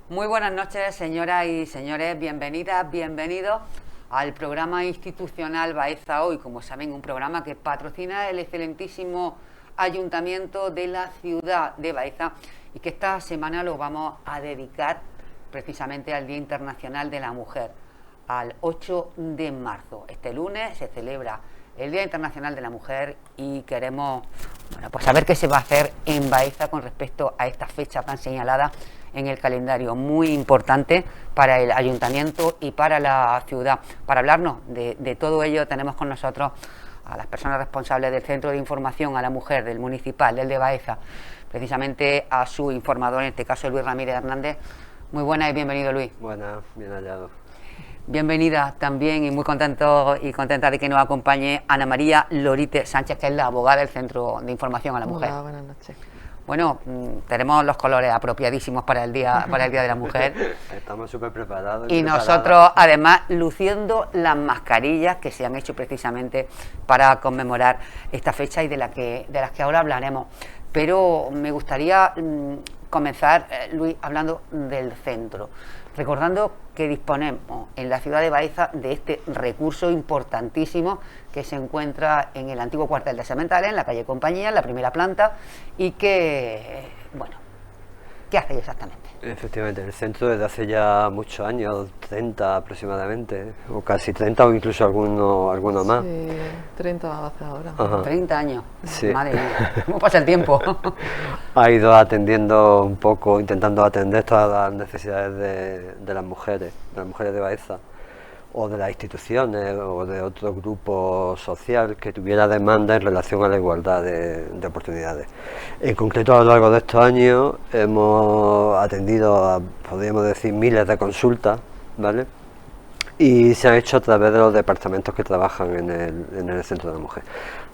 Muy buenas noches, señoras y señores, bienvenidas, bienvenidos al programa institucional Baeza Hoy. Como saben, un programa que patrocina el excelentísimo Ayuntamiento de la ciudad de Baeza y que esta semana lo vamos a dedicar precisamente al Día Internacional de la Mujer, al 8 de marzo. Este lunes se celebra el Día Internacional de la Mujer y queremos pues saber qué se va a hacer en Baeza con respecto a esta fecha tan señalada en el calendario, muy importante para el ayuntamiento y para la ciudad. Para hablarnos de todo ello tenemos con nosotros a las personas responsables del Centro de Información a la Mujer, del municipal, del de Baeza, precisamente a su informador, en este caso Luis Ramírez Hernández. Muy buenas y bienvenido, Luis. Buenas, bien hallado. Bienvenida también y muy contento y contenta de que nos acompañe Ana María Lorite Sánchez, que es la abogada del Centro de Información a la Mujer. Hola, buenas noches. Bueno, tenemos los colores apropiadísimos para el día de la Mujer. Estamos súper preparados. Y nosotros, además, luciendo las mascarillas que se han hecho precisamente para conmemorar esta fecha y de las que ahora hablaremos. Pero me gustaría comenzar, Luis, hablando del centro, recordando que disponemos en la ciudad de Baeza de este recurso importantísimo que se encuentra en el antiguo cuartel de Sementales, en la calle Compañía, en la primera planta, y que, bueno, ¿qué hace exactamente? Efectivamente, el centro desde hace ya muchos años, 30 aproximadamente, o casi 30 o incluso algunos más. Sí, 30 hace ahora. Ajá. 30 años, Sí. Madre mía, ¿cómo pasa el tiempo? Ha ido atendiendo un poco, intentando atender todas las necesidades de las mujeres de Baeza, o de las instituciones, o de otro grupo social que tuviera demanda en relación a la igualdad de oportunidades. En concreto, a lo largo de estos años hemos atendido a, podríamos decir, miles de consultas, ¿vale? Y se han hecho a través de los departamentos que trabajan en el Centro de la Mujer.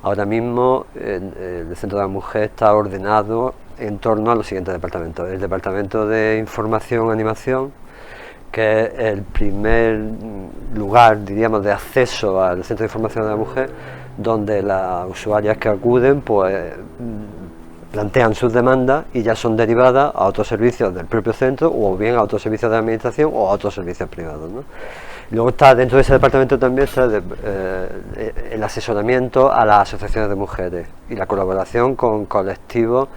Ahora mismo el Centro de la Mujer está ordenado en torno a los siguientes departamentos: el Departamento de Información y Animación, que es el primer lugar, diríamos, de acceso al Centro de Información de la Mujer, donde las usuarias que acuden pues plantean sus demandas y ya son derivadas a otros servicios del propio centro, o bien a otros servicios de administración o a otros servicios privados, ¿no? Luego está, dentro de ese departamento también está el asesoramiento a las asociaciones de mujeres y la colaboración con colectivos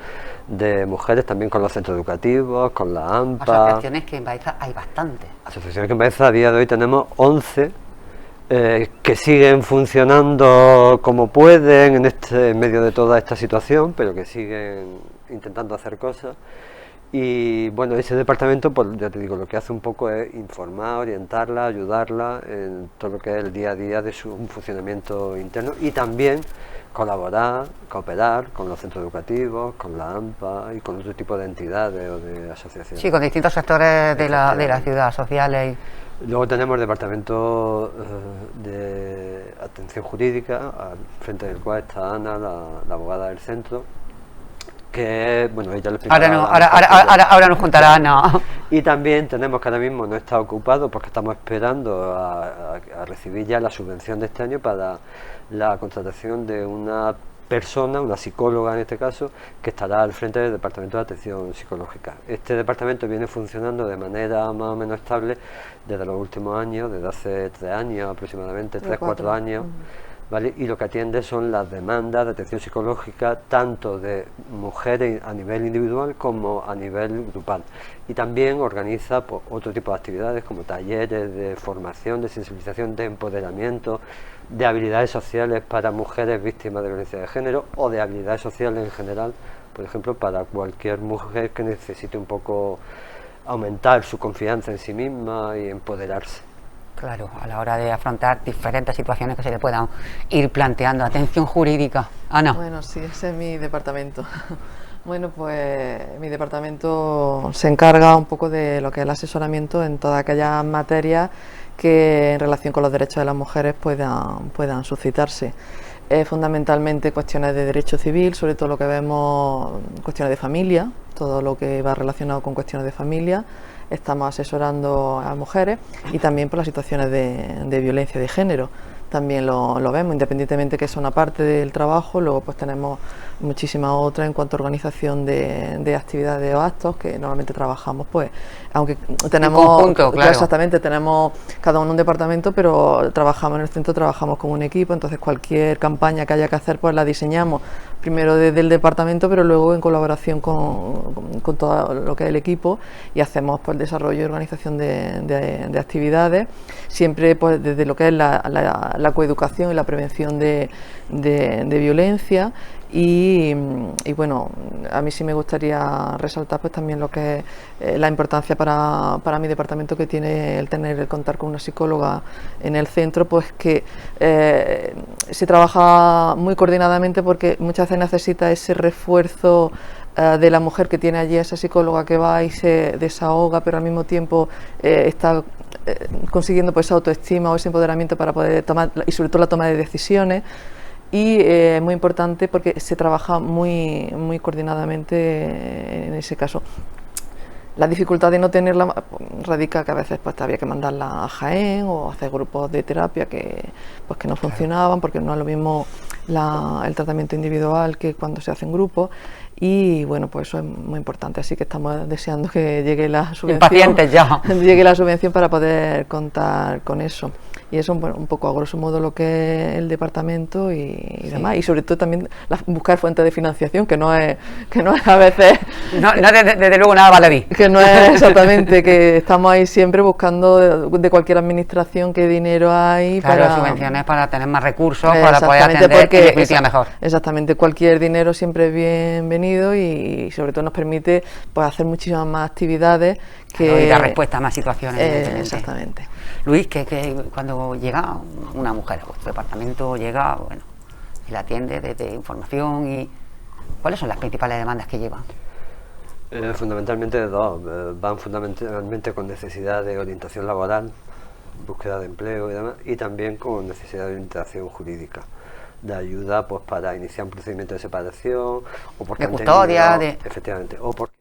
de mujeres, también con los centros educativos, con la AMPA. Asociaciones que en Baeza hay bastantes. Asociaciones que en Baeza a día de hoy tenemos 11 que siguen funcionando como pueden en medio de toda esta situación, pero que siguen intentando hacer cosas. Y bueno, ese departamento, pues ya te digo, lo que hace un poco es informar, orientarla, ayudarla en todo lo que es el día a día de su funcionamiento interno, y también colaborar, cooperar con los centros educativos, con la AMPA y con otro tipo de entidades o de asociaciones. Sí, con distintos sectores de la ciudad, sociales. Luego tenemos el departamento de atención jurídica, al frente del cual está Ana, la abogada del centro, que bueno, ella lo explicará. Ahora nos contará Ana. Y también tenemos que ahora mismo no está ocupado porque estamos esperando a recibir ya la subvención de este año para la contratación de una persona, una psicóloga en este caso, que estará al frente del Departamento de Atención Psicológica. Este departamento viene funcionando de manera más o menos estable desde los últimos años, desde hace 3 años aproximadamente, 3-4 años, ¿vale? Y lo que atiende son las demandas de atención psicológica tanto de mujeres a nivel individual como a nivel grupal. Y también organiza pues, otro tipo de actividades como talleres de formación, de sensibilización, de empoderamiento, de habilidades sociales para mujeres víctimas de violencia de género, o de habilidades sociales en general, por ejemplo, para cualquier mujer que necesite un poco aumentar su confianza en sí misma y empoderarse. Claro, a la hora de afrontar diferentes situaciones que se le puedan ir planteando. Atención jurídica. Ana. Bueno, sí, ese es mi departamento. Bueno, pues mi departamento se encarga un poco de lo que es el asesoramiento en todas aquellas materias que en relación con los derechos de las mujeres puedan suscitarse. Fundamentalmente cuestiones de derecho civil, sobre todo lo que vemos, cuestiones de familia, todo lo que va relacionado con cuestiones de familia. Estamos asesorando a mujeres y también por las situaciones de violencia de género, también lo vemos, independientemente que es una parte del trabajo. Luego pues tenemos muchísimas otras en cuanto a organización de actividades o actos que normalmente trabajamos, pues aunque tenemos conjunto, claro. Exactamente, tenemos cada uno un departamento, pero trabajamos en el centro, trabajamos como un equipo. Entonces cualquier campaña que haya que hacer pues la diseñamos primero desde el departamento, pero luego en colaboración con todo lo que es el equipo, y hacemos pues el desarrollo y organización de actividades, siempre pues desde lo que es la coeducación y la prevención de violencia. Y bueno, a mí sí me gustaría resaltar pues también lo que es la importancia para mi departamento que tiene el contar con una psicóloga en el centro, pues que se trabaja muy coordinadamente, porque muchas veces necesita ese refuerzo de la mujer que tiene allí esa psicóloga que va y se desahoga, pero al mismo tiempo está consiguiendo pues esa autoestima o ese empoderamiento para poder tomar, y sobre todo la toma de decisiones. Y es muy importante porque se trabaja muy coordinadamente en ese caso. La dificultad de no tenerla radica que a veces pues había que mandarla a Jaén o hacer grupos de terapia que no funcionaban, porque no es lo mismo el tratamiento individual que cuando se hace en grupo. Y bueno, pues eso es muy importante, así que estamos deseando que llegue la subvención. Impacientes ya. Llegue la subvención para poder contar con eso. Y eso es un poco a grosso modo lo que es el departamento y demás. Y sobre todo también buscar fuentes de financiación, que no es a veces... No, desde luego nada vale. Que no es exactamente, que estamos ahí siempre buscando de cualquier administración qué dinero hay. Claro, para subvenciones para tener más recursos, para poder atender en definitiva mejor. Exactamente, cualquier dinero siempre es bienvenido y sobre todo nos permite pues hacer muchísimas más actividades y dar respuesta a más situaciones. Exactamente. Luis, que cuando llega una mujer a vuestro departamento, llega, bueno, y la atiende desde información, y ¿cuáles son las principales demandas que llevan? Fundamentalmente dos. Van fundamentalmente con necesidad de orientación laboral, búsqueda de empleo y demás, y también con necesidad de orientación jurídica, de ayuda pues para iniciar un procedimiento de separación, o porque de custodia, efectivamente, o porque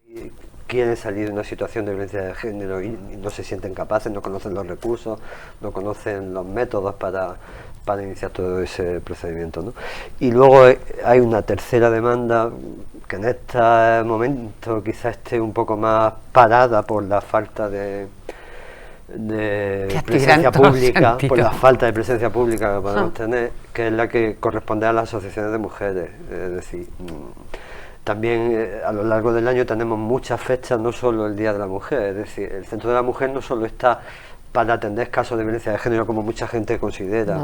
quieren salir de una situación de violencia de género y no se sienten capaces, no conocen los recursos, no conocen los métodos para iniciar todo ese procedimiento, ¿no? Y luego hay una tercera demanda que en este momento quizás esté un poco más parada por la falta de presencia pública, por la falta de presencia pública que podemos tener, que es la que corresponde a las asociaciones de mujeres. Es decir, también a lo largo del año tenemos muchas fechas, no solo el Día de la Mujer, es decir, el Centro de la Mujer no solo está para atender casos de violencia de género como mucha gente considera,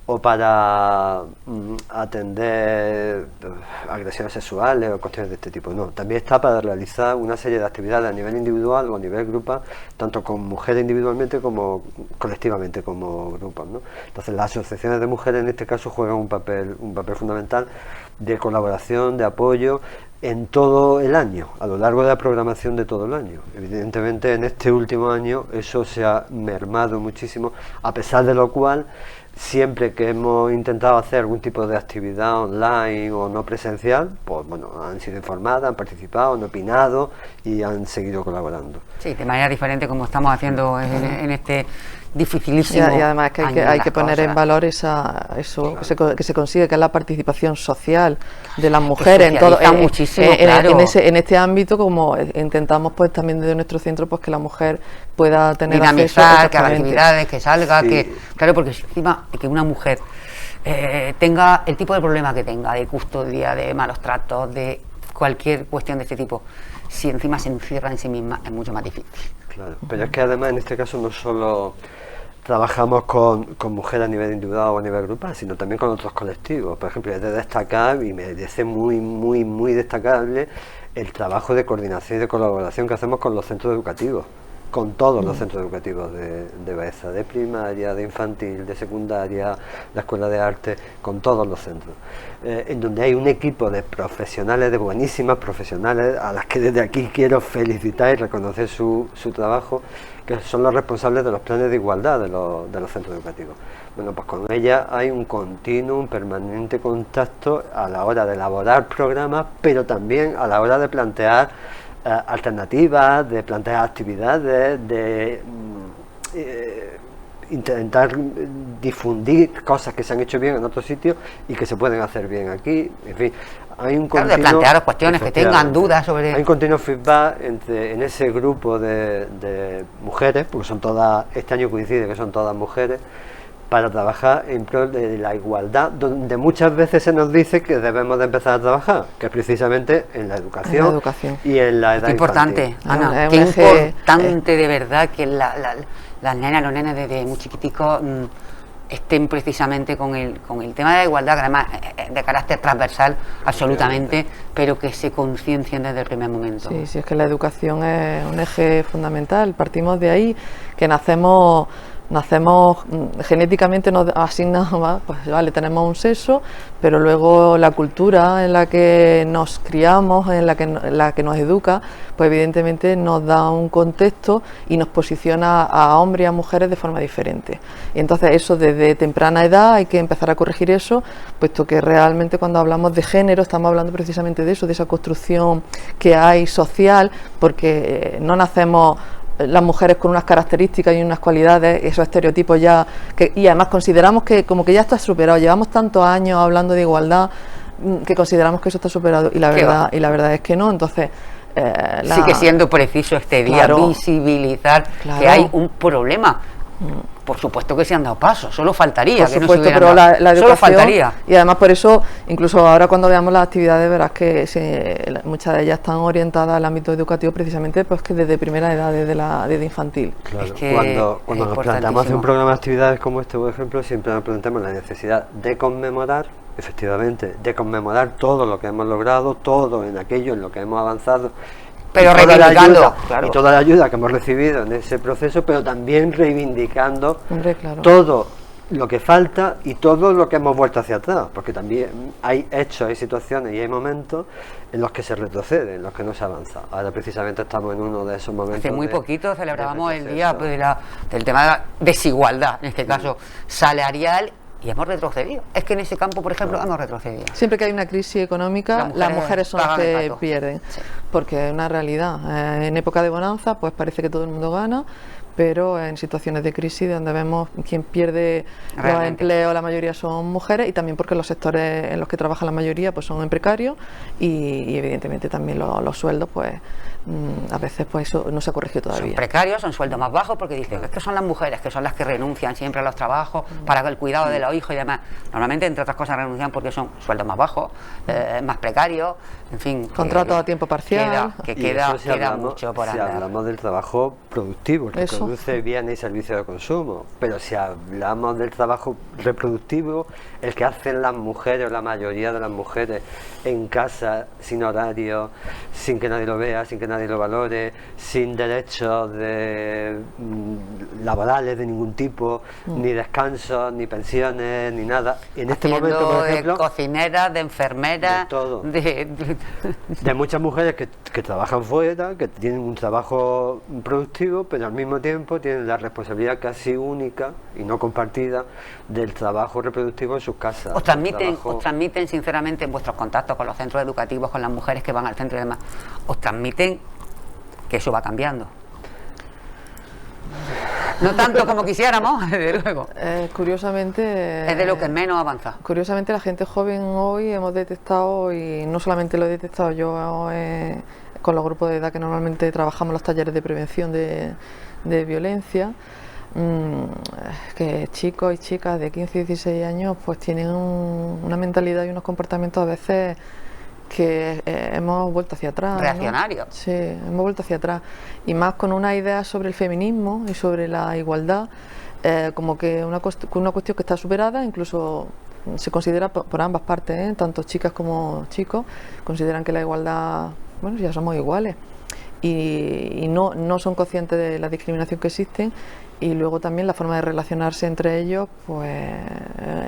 o para atender agresiones sexuales o cuestiones de este tipo, no, también está para realizar una serie de actividades a nivel individual o a nivel grupal, tanto con mujeres individualmente como colectivamente como grupos, ¿no? Entonces las asociaciones de mujeres en este caso juegan un papel fundamental de colaboración, de apoyo en todo el año, a lo largo de la programación de todo el año. Evidentemente en este último año eso se ha mermado muchísimo, a pesar de lo cual siempre que hemos intentado hacer algún tipo de actividad online o no presencial, pues bueno, han sido informadas, han participado, han opinado y han seguido colaborando. Sí, de manera diferente como estamos haciendo en este dificilísimo. Y además que hay que poner en valor eso claro, que se consigue, que es la participación social de las mujeres en todo, en este ámbito, como intentamos pues también desde nuestro centro pues que la mujer pueda tener acceso, que haga actividades, que salga, que claro, porque encima que una mujer tenga el tipo de problema que tenga, de custodia, de malos tratos, de cualquier cuestión de este tipo, si encima se encierra en sí misma, es mucho más difícil. Claro, pero es que además en este caso no solo trabajamos con mujeres a nivel individual o a nivel grupal, sino también con otros colectivos. Por ejemplo, es de destacar, y me parece muy destacable, el trabajo de coordinación y de colaboración que hacemos con los centros educativos, con todos los centros educativos de Baeza, de primaria, de infantil, de secundaria, la escuela de arte, con todos los centros, en donde hay un equipo de profesionales, de buenísimas profesionales, a las que desde aquí quiero felicitar y reconocer su trabajo, que son los responsables de los planes de igualdad de los centros educativos. Bueno, pues con ellas hay un continuo, un permanente contacto a la hora de elaborar programas, pero también a la hora de plantear alternativas, de plantear actividades, de intentar difundir cosas que se han hecho bien en otros sitios y que se pueden hacer bien aquí. En fin, hay un claro, de plantear cuestiones que tengan dudas sobre... Hay un continuo feedback en ese grupo de mujeres, porque son todas, este año coincide que son todas mujeres, para trabajar en pro de la igualdad, donde muchas veces se nos dice que debemos de empezar a trabajar, que es precisamente en la educación, y en la edad importante, infantil. Ana, qué importante de verdad que las nenas, los nenes desde muy chiquiticos estén precisamente con el tema de la igualdad, que además es de carácter transversal absolutamente, pero que se conciencien desde el primer momento. Sí, sí, es que la educación es un eje fundamental. Partimos de ahí, que nacemos genéticamente, nos asignan, pues vale, tenemos un sexo, pero luego la cultura en la que nos criamos, en la que nos educa, pues evidentemente nos da un contexto y nos posiciona a hombres y a mujeres de forma diferente. Y entonces eso desde temprana edad hay que empezar a corregir eso, puesto que realmente cuando hablamos de género estamos hablando precisamente de eso, de esa construcción que hay social, porque no nacemos las mujeres con unas características y unas cualidades, esos estereotipos ya, y además consideramos que como que ya está superado, llevamos tantos años hablando de igualdad que consideramos que eso está superado y la verdad es que no. Entonces sigue siendo preciso este día, claro, visibilizar, claro, que hay un problema. Por supuesto que se han dado pasos, solo faltaría. Por supuesto, que no se pero la educación, solo faltaría. Y además por eso, incluso ahora cuando veamos las actividades verás que muchas de ellas están orientadas al ámbito educativo precisamente pues que desde primera edad, desde infantil. Claro, es que cuando nos planteamos hacer un programa de actividades como este, por ejemplo, siempre nos planteamos la necesidad de conmemorar, efectivamente, de conmemorar todo lo que hemos logrado, todo en aquello en lo que hemos avanzado, pero reivindicando, claro, y toda la ayuda que hemos recibido en ese proceso, pero también reivindicando, hombre, claro, todo lo que falta y todo lo que hemos vuelto hacia atrás, porque también hay hechos, hay situaciones y hay momentos en los que se retrocede, en los que no se avanza. Ahora precisamente estamos en uno de esos momentos. Hace muy poquito celebrábamos el día del tema de la desigualdad, en este caso salarial, y hemos retrocedido. Es que en ese campo, por ejemplo, hemos retrocedido. Siempre que hay una crisis económica, las mujeres son las que pierden, sí, porque es una realidad. En época de bonanza, pues parece que todo el mundo gana, pero en situaciones de crisis donde vemos quien pierde los empleos, la mayoría son mujeres, y también porque los sectores en los que trabaja la mayoría pues son en precario y evidentemente también los sueldos pues a veces pues eso no se ha corregido todavía. Son precarios, son sueldos más bajos porque dicen es que son las mujeres que son las que renuncian siempre a los trabajos para el cuidado de los hijos y demás. Normalmente, entre otras cosas, renuncian porque son sueldos más bajos, más precarios, en fin. Contratos a tiempo parcial. Queda mucho por andar. Si hablamos del trabajo productivo, el que produce bienes y servicios de consumo, pero si hablamos del trabajo reproductivo, el que hacen las mujeres o la mayoría de las mujeres en casa, sin horario, sin que nadie lo vea, sin que nadie lo valore, sin derechos laborales de ningún tipo, ni descansos, ni pensiones, ni nada. Y en este momento, por ejemplo, de cocineras, de enfermeras, de todo, de muchas mujeres que trabajan fuera, que tienen un trabajo productivo, pero al mismo tiempo tienen la responsabilidad casi única y no compartida del trabajo reproductivo en sus casas. Os transmiten sinceramente en vuestros contactos con los centros educativos, con las mujeres que van al centro y demás, os transmiten que eso va cambiando. No tanto como quisiéramos, desde luego. Curiosamente... es de lo que menos avanza. Curiosamente la gente joven hoy hemos detectado, y no solamente lo he detectado yo con los grupos de edad que normalmente trabajamos los talleres de prevención de violencia, que chicos y chicas de 15 y 16 años pues tienen una mentalidad y unos comportamientos a veces que hemos vuelto hacia atrás, reaccionarios, ¿no? Sí, hemos vuelto hacia atrás, y más con una idea sobre el feminismo y sobre la igualdad, como que una cuestión que está superada, incluso se considera por ambas partes, tanto chicas como chicos consideran que la igualdad, bueno, ya somos iguales, y no son conscientes de la discriminación que existen. Y luego también la forma de relacionarse entre ellos, pues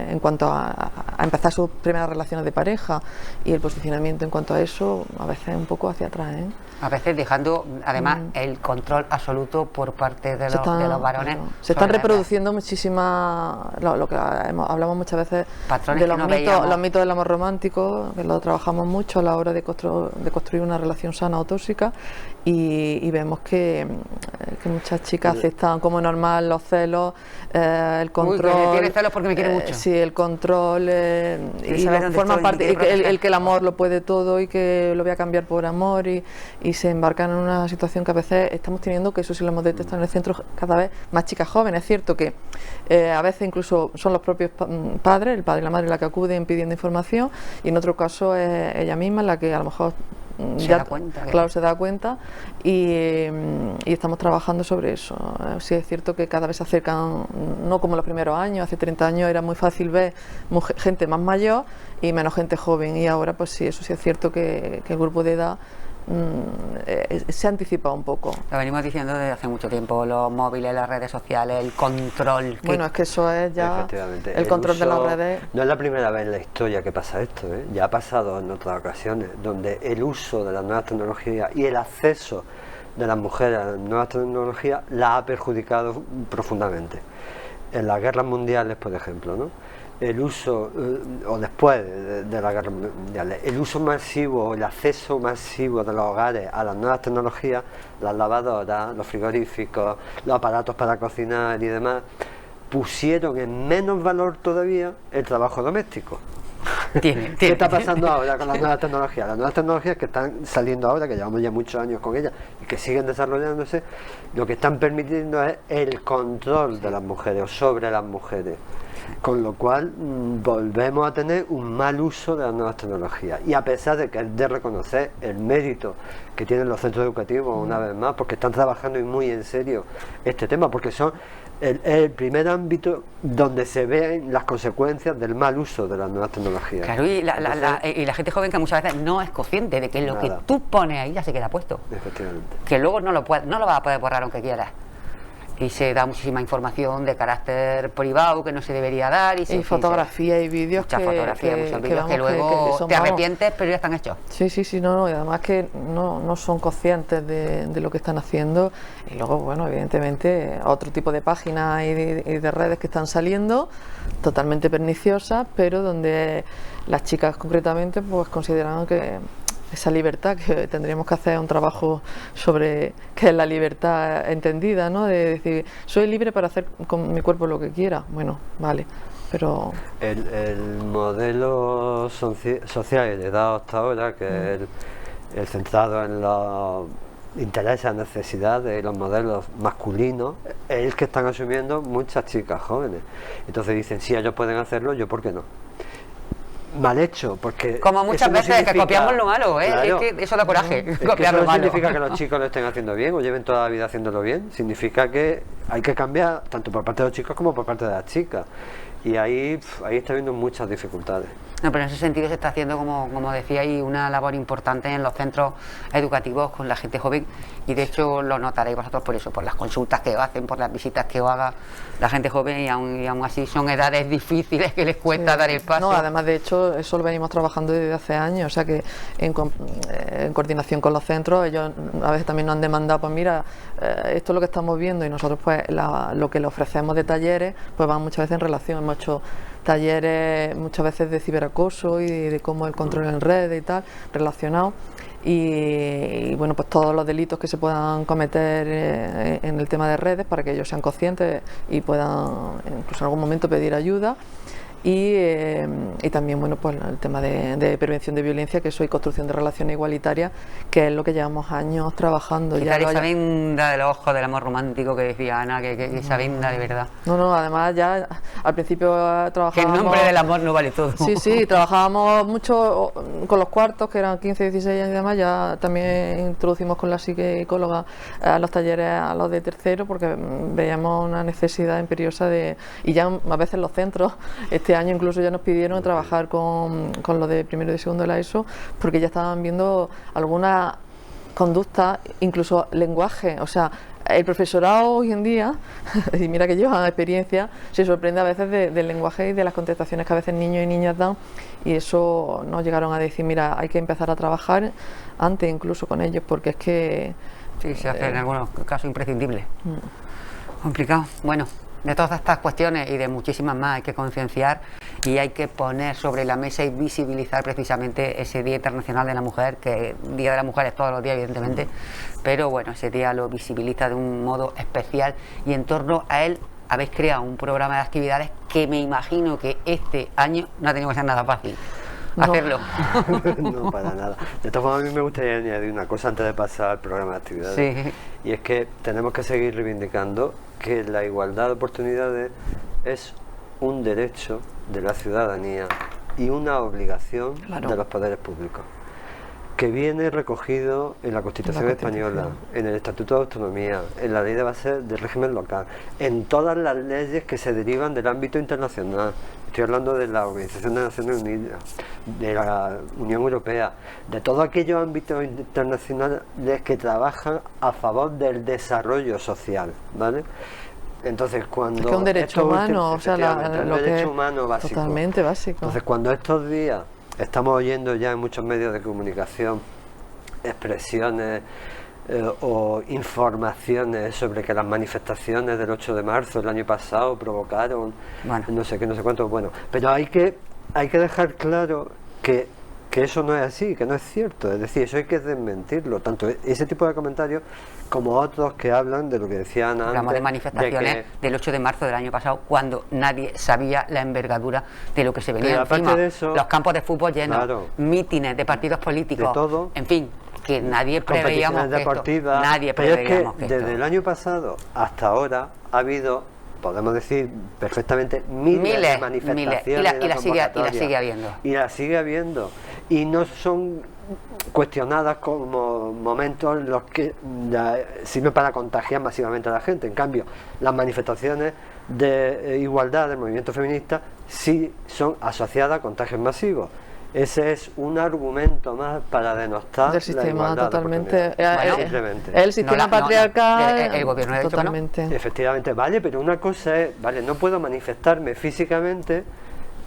en cuanto a empezar sus primeras relaciones de pareja y el posicionamiento en cuanto a eso, a veces un poco hacia atrás, ¿eh? A veces dejando, además, el control absoluto por parte de los varones. Se están reproduciendo muchísimas, lo que hablamos muchas veces, patrones de los mitos del amor romántico, que lo trabajamos mucho a la hora de construir una relación sana o tóxica, y vemos que muchas chicas aceptan como normal los celos, el control. Uy, que tiene celos porque me quiere mucho. Sí, el control, y forman parte, el que el amor lo puede todo y que lo voy a cambiar por amor, y se embarcan en una situación que a veces estamos teniendo, que eso sí lo hemos detectado en el centro, cada vez más chicas jóvenes. Es cierto que a veces incluso son los propios padres, el padre y la madre, la que acuden pidiendo información, y en otro caso es ella misma la que a lo mejor se da cuenta. Claro, se da cuenta, y estamos trabajando sobre eso. Sí, es cierto que cada vez se acercan, no como los primeros años, hace 30 años era muy fácil ver gente más mayor y menos gente joven, y ahora pues sí, eso sí es cierto que el grupo de edad se anticipa un poco. Lo venimos diciendo desde hace mucho tiempo, los móviles, las redes sociales, el control. Bueno, es que eso es ya el control de las redes. No es la primera vez en la historia que pasa esto, ¿eh? Ya ha pasado en otras ocasiones, donde el uso de las nuevas tecnologías y el acceso de las mujeres a las nuevas tecnologías la ha perjudicado profundamente. En las guerras mundiales, por ejemplo, ¿no? El uso, o después de la guerra mundial, el uso masivo, el acceso masivo de los hogares a las nuevas tecnologías, las lavadoras, los frigoríficos, los aparatos para cocinar y demás, pusieron en menos valor todavía el trabajo doméstico. ¿Qué está pasando ahora con las nuevas tecnologías? Las nuevas tecnologías que están saliendo ahora, que llevamos ya muchos años con ellas y que siguen desarrollándose, lo que están permitiendo es el control de las mujeres o sobre las mujeres. Con lo cual volvemos a tener un mal uso de las nuevas tecnologías, y a pesar de que es de reconocer el mérito que tienen los centros educativos, una vez más, porque están trabajando muy en serio este tema, porque son el primer ámbito donde se ven las consecuencias del mal uso de las nuevas tecnologías. Claro, y la gente joven que muchas veces no es consciente de que lo que tú pones ahí ya se queda puesto. Efectivamente. Que luego no lo vas a poder borrar aunque quieras. Y se da muchísima información de carácter privado que no se debería dar. Y fotografía y vídeos que luego te arrepientes, pero ya están hechos. Sí, no, y además que no son conscientes de lo que están haciendo. Y luego, bueno, evidentemente, otro tipo de páginas y de redes que están saliendo, totalmente perniciosas, pero donde las chicas concretamente pues consideran que esa libertad, que tendríamos que hacer un trabajo sobre qué es la libertad entendida, ¿no? De decir, soy libre para hacer con mi cuerpo lo que quiera. Bueno, vale, pero... El modelo social y de edad hasta ahora, que es el centrado en los intereses, necesidades y los modelos masculinos, es el que están asumiendo muchas chicas jóvenes. Entonces dicen, si ellos pueden hacerlo, yo ¿por qué no? Mal hecho, porque como muchas veces que copiamos lo malo, ¿eh? Claro, es que eso da coraje, copiar lo malo. No significa que los chicos lo estén haciendo bien o lleven toda la vida haciéndolo bien, significa que hay que cambiar tanto por parte de los chicos como por parte de las chicas, y ahí está habiendo muchas dificultades. No, pero en ese sentido se está haciendo, como decía, ahí una labor importante en los centros educativos con la gente joven, y de hecho lo notaréis vosotros por eso, por las consultas que os hacen, por las visitas que os haga la gente joven, y aún así son edades difíciles que les cuesta dar el paso. No, además de hecho eso lo venimos trabajando desde hace años, o sea que en coordinación con los centros, ellos a veces también nos han demandado, pues mira, esto es lo que estamos viendo, y nosotros pues lo que le ofrecemos de talleres pues van muchas veces en relación. Hemos hecho talleres muchas veces de ciberacoso y de cómo el control en redes y tal, relacionado, y bueno, pues todos los delitos que se puedan cometer en el tema de redes, para que ellos sean conscientes y puedan incluso en algún momento pedir ayuda. Y también, bueno, pues el tema de prevención de violencia, que eso, y construcción de relaciones igualitarias, que es lo que llevamos años trabajando. Esa venda de los ojos del amor romántico que decía Ana, que esa venda de verdad. No, además ya al principio trabajábamos... Que el nombre del amor no vale todo. Sí, trabajábamos mucho con los cuartos, que eran 15, 16 años y demás. Ya también introducimos con la psicóloga a los talleres a los de tercero, porque veíamos una necesidad imperiosa y ya a veces los centros, este año incluso ya nos pidieron trabajar con lo de primero y segundo de la ESO, porque ya estaban viendo algunas conducta, incluso lenguaje, o sea, el profesorado hoy en día, y mira que lleva experiencia, se sorprende a veces del lenguaje y de las contestaciones que a veces niños y niñas dan, y eso nos llegaron a decir, mira, hay que empezar a trabajar antes incluso con ellos, porque es que... Sí, se hace en algunos casos imprescindible. Complicado. Bueno, de todas estas cuestiones y de muchísimas más hay que concienciar y hay que poner sobre la mesa y visibilizar precisamente ese Día Internacional de la Mujer, que Día de la Mujer es todos los días evidentemente, pero bueno, ese día lo visibiliza de un modo especial y en torno a él habéis creado un programa de actividades que me imagino que este año no ha tenido que ser nada fácil. No. Hacerlo. No, para nada. De todas formas, a mí me gustaría añadir una cosa antes de pasar al programa de actividades. Sí. Y es que tenemos que seguir reivindicando que la igualdad de oportunidades es un derecho de la ciudadanía y una obligación de los poderes públicos, que viene recogido en la Constitución Española, en el Estatuto de Autonomía, en la Ley de Bases del Régimen Local, en todas las leyes que se derivan del ámbito internacional. Estoy hablando de la Organización de Naciones Unidas, de la Unión Europea, de todos aquellos ámbitos internacionales que trabajan a favor del desarrollo social, ¿vale? Entonces, cuando es que un derecho humano, o sea, un derecho humano básico. Totalmente básico. Entonces, cuando estos días estamos oyendo ya en muchos medios de comunicación expresiones o informaciones sobre que las manifestaciones del 8 de marzo del año pasado provocaron no sé qué, no sé cuánto, bueno, pero hay que dejar claro que eso no es así, que no es cierto, es decir, eso hay que desmentirlo, tanto ese tipo de comentarios como otros que hablan de lo que decían antes. Hablamos de manifestaciones del 8 de marzo del año pasado, cuando nadie sabía la envergadura de lo que se venía encima, de eso, los campos de fútbol llenos, claro, mítines de partidos políticos, de todo, en fin, que nadie preveíamos deportivas, nadie pero preveíamos es que desde el año pasado hasta ahora ha habido, podemos decir perfectamente, miles de manifestaciones y la sigue habiendo. Y la sigue habiendo. Y no son cuestionadas como momentos en los que sirven para contagiar masivamente a la gente. En cambio, las manifestaciones de igualdad del movimiento feminista sí son asociadas a contagios masivos. Ese es un argumento más para denostar del sistema, la igualdad totalmente. Simplemente. El sistema patriarcal, el gobierno ha dicho totalmente. Que no. Efectivamente, vale, pero una cosa es, vale, no puedo manifestarme físicamente,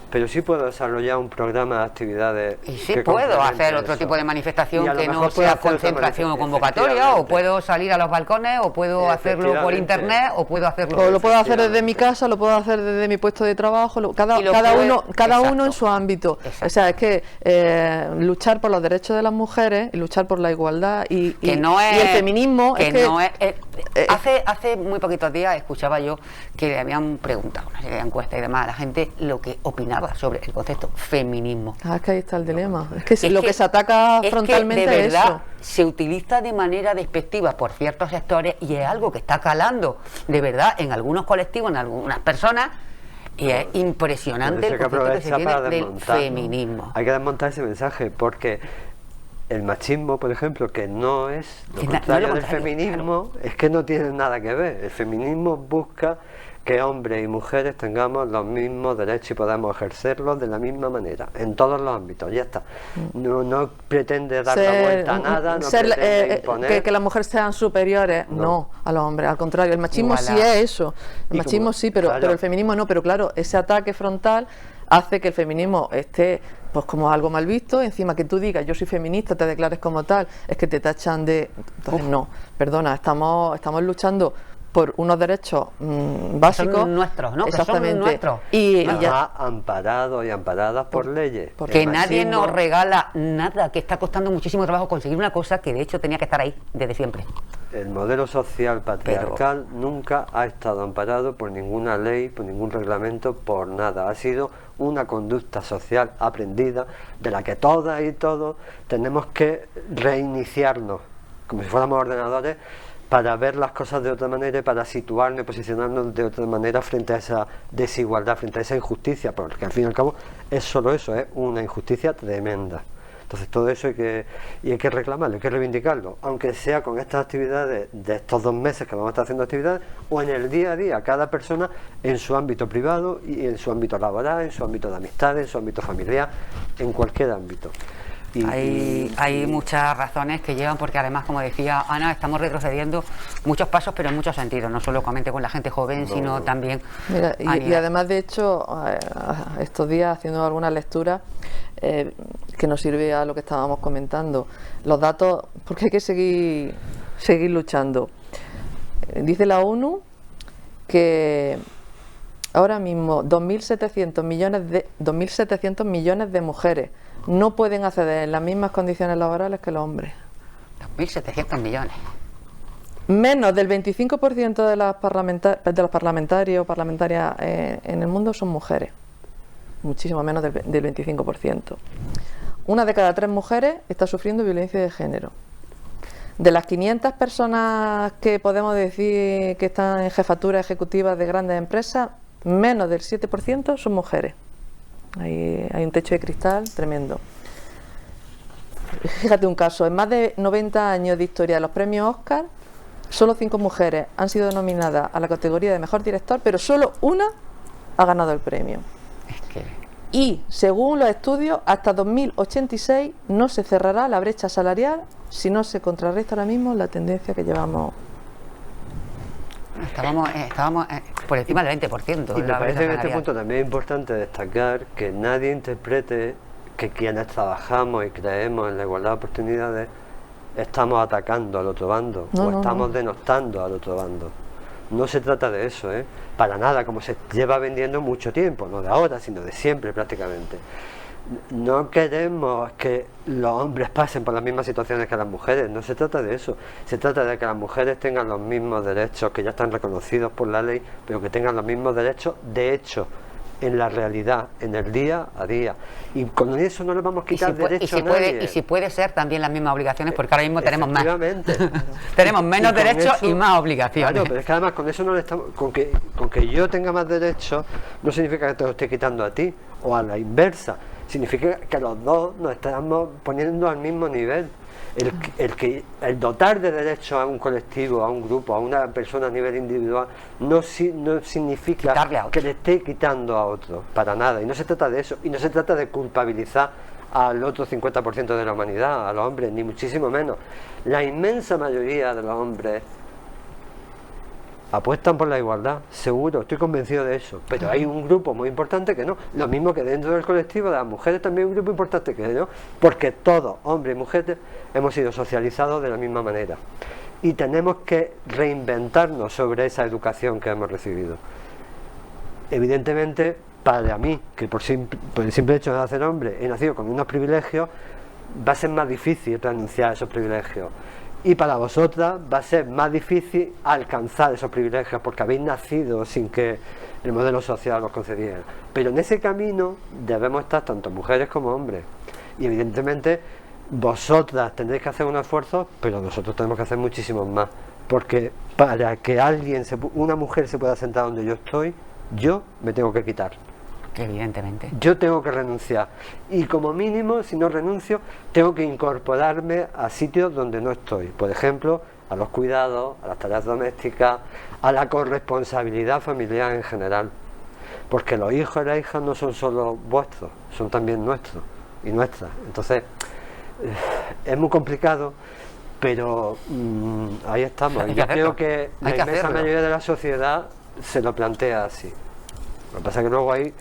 pero sí puedo desarrollar un programa de actividades. Y sí puedo hacer otro tipo de manifestación que no sea concentración o convocatoria, o puedo salir a los balcones, o puedo hacerlo por internet, o puedo hacerlo. O lo puedo hacer desde mi casa, lo puedo hacer desde mi puesto de trabajo, cada uno en su ámbito. Exacto. O sea, es que luchar por los derechos de las mujeres, y luchar por la igualdad y el feminismo. Hace muy poquitos días escuchaba yo que le habían preguntado una serie de encuestas y demás a la gente lo que opinaba sobre el concepto feminismo. Es que ahí está el dilema. Es que lo que se ataca frontalmente es que de verdad eso. Se utiliza de manera despectiva por ciertos sectores y es algo que está calando de verdad en algunos colectivos, en algunas personas, y es impresionante el concepto que se tiene del feminismo. Hay que desmontar ese mensaje porque el machismo, por ejemplo, que no es lo contrario del feminismo, claro, es que no tiene nada que ver. El feminismo busca que hombres y mujeres tengamos los mismos derechos y podamos ejercerlos de la misma manera, en todos los ámbitos, ya está. No pretende dar la vuelta a nada, no pretende imponer. Que las mujeres sean superiores, no, a los hombres, al contrario, el machismo sí es eso, el machismo sí, pero el feminismo no, pero claro, ese ataque frontal hace que el feminismo esté pues como algo mal visto, encima que tú digas yo soy feminista, te declares como tal, es que te tachan de... Entonces no, perdona, estamos luchando por unos derechos básicos. Son nuestros, ¿no? Exactamente. Son nuestros. Y ya amparados y amparadas por leyes. Que nadie nos regala nada, que está costando muchísimo trabajo conseguir una cosa que de hecho tenía que estar ahí desde siempre. El modelo social patriarcal nunca ha estado amparado por ninguna ley, por ningún reglamento, por nada. Ha sido una conducta social aprendida de la que todas y todos tenemos que reiniciarnos, como si fuéramos ordenadores, para ver las cosas de otra manera y para situarnos y posicionarnos de otra manera frente a esa desigualdad, frente a esa injusticia, porque al fin y al cabo es solo eso, es una injusticia tremenda. Entonces todo eso hay que reclamarlo, hay que reivindicarlo, aunque sea con estas actividades de estos 2 meses que vamos a estar haciendo actividades, o en el día a día, cada persona en su ámbito privado y en su ámbito laboral, en su ámbito de amistad, en su ámbito familiar, en cualquier ámbito. Hay muchas razones que llevan, porque además, como decía Ana, estamos retrocediendo muchos pasos, pero en muchos sentidos, no solamente con la gente joven, sino también... Mira, y además, de hecho, estos días haciendo algunas lecturas que nos sirve a lo que estábamos comentando, los datos, porque hay que seguir luchando. Dice la ONU que ahora mismo 2.700 millones de mujeres no pueden acceder en las mismas condiciones laborales que los hombres. 2.700 millones. Menos del 25% de los parlamentarios o parlamentarias en el mundo son mujeres. Muchísimo menos del 25%. Una de cada 3 mujeres está sufriendo violencia de género. De las 500 personas que podemos decir que están en jefaturas ejecutivas de grandes empresas, menos del 7% son mujeres. Hay un techo de cristal tremendo. Fíjate un caso, en más de 90 años de historia de los premios Oscar, solo 5 mujeres han sido nominadas a la categoría de mejor director, pero solo una ha ganado el premio. Y según los estudios, hasta 2086 no se cerrará la brecha salarial si no se contrarresta ahora mismo la tendencia que llevamos. Estábamos por encima del 20%. Y me parece que en este punto también es importante destacar que nadie interprete que quienes trabajamos y creemos en la igualdad de oportunidades estamos atacando al otro bando o estamos denostando al otro bando. No se trata de eso, para nada, como se lleva vendiendo mucho tiempo, no de ahora, sino de siempre prácticamente. No queremos que los hombres pasen por las mismas situaciones que las mujeres, no se trata de eso, se trata de que las mujeres tengan los mismos derechos que ya están reconocidos por la ley, pero que tengan los mismos derechos de hecho, en la realidad, en el día a día. Y con eso no le vamos a quitar derechos a nadie. Y si puede ser también las mismas obligaciones, porque ahora mismo tenemos más. Tenemos menos derechos y más obligaciones. Claro, pero es que además con eso no le estamos, con que yo tenga más derechos no significa que te lo esté quitando a ti, o a la inversa. Significa que los dos nos estamos poniendo al mismo nivel. El dotar de derechos a un colectivo, a un grupo, a una persona a nivel individual, no significa que le esté quitando a otro, para nada. Y no se trata de eso, y no se trata de culpabilizar al otro 50% de la humanidad, a los hombres, ni muchísimo menos. La inmensa mayoría de los hombres apuestan por la igualdad, seguro, estoy convencido de eso, pero hay un grupo muy importante que no, lo mismo que dentro del colectivo de las mujeres también hay un grupo importante que no, porque todos, hombres y mujeres, hemos sido socializados de la misma manera y tenemos que reinventarnos sobre esa educación que hemos recibido. Evidentemente, para mí, que por el simple hecho de nacer hombre he nacido con unos privilegios, va a ser más difícil renunciar a esos privilegios. Y para vosotras va a ser más difícil alcanzar esos privilegios porque habéis nacido sin que el modelo social os concediera. Pero en ese camino debemos estar tanto mujeres como hombres. Y evidentemente vosotras tendréis que hacer un esfuerzo, pero nosotros tenemos que hacer muchísimos más. Porque para que una mujer se pueda sentar donde yo estoy, yo me tengo que quitar. Evidentemente. Yo tengo que renunciar y como mínimo, si no renuncio, tengo que incorporarme a sitios donde no estoy, por ejemplo, a los cuidados, a las tareas domésticas, a la corresponsabilidad familiar en general, porque los hijos y las hijas no son solo vuestros, son también nuestros y nuestras. Entonces, es muy complicado, pero ahí estamos. Y yo creo que la inmensa mayoría de la sociedad se lo plantea así. Lo que pasa es que luego hay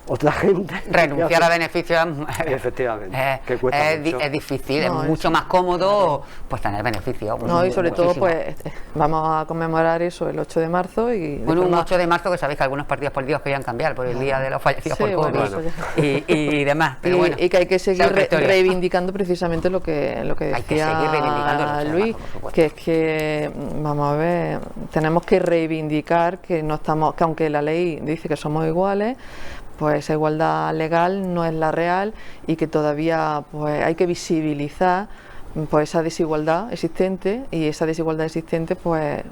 otra gente. Renunciar a beneficios efectivamente que cuesta mucho. Es difícil, es mucho más cómodo pues tener beneficios. No, y sobre todo pues vamos a conmemorar eso el 8 de marzo y bueno, un 8 de marzo que sabéis que algunos partidos políticos querían cambiar por el día de los fallecidos por COVID y demás, pero bueno, y que hay que seguir reivindicando precisamente lo que decía Luis, que es que vamos a ver, tenemos que reivindicar que no estamos, que aunque la ley dice que somos iguales, pues esa igualdad legal no es la real y que todavía pues hay que visibilizar pues esa desigualdad existente, y esa desigualdad existente pues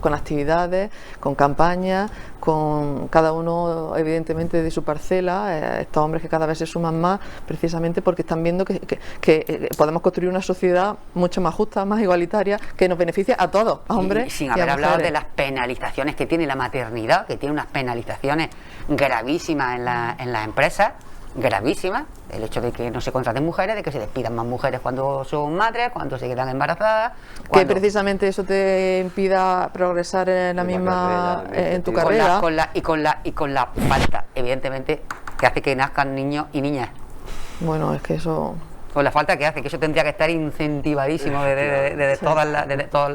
con actividades, con campañas, con cada uno evidentemente de su parcela, estos hombres que cada vez se suman más precisamente porque están viendo que podemos construir una sociedad mucho más justa, más igualitaria, que nos beneficia a todos, a hombres y sin a haber mujeres. hablado de las penalizaciones que tiene la maternidad, que tiene unas penalizaciones gravísimas en las empresas, gravísima, el hecho de que no se contraten mujeres, de que se despidan más mujeres cuando son madres, cuando se quedan embarazadas. Que precisamente eso te impida progresar en la misma, en tu carrera. Y con la falta, evidentemente, que hace que nazcan niños y niñas. Bueno, es que eso... Con la falta que hace, que eso tendría que estar incentivadísimo de todos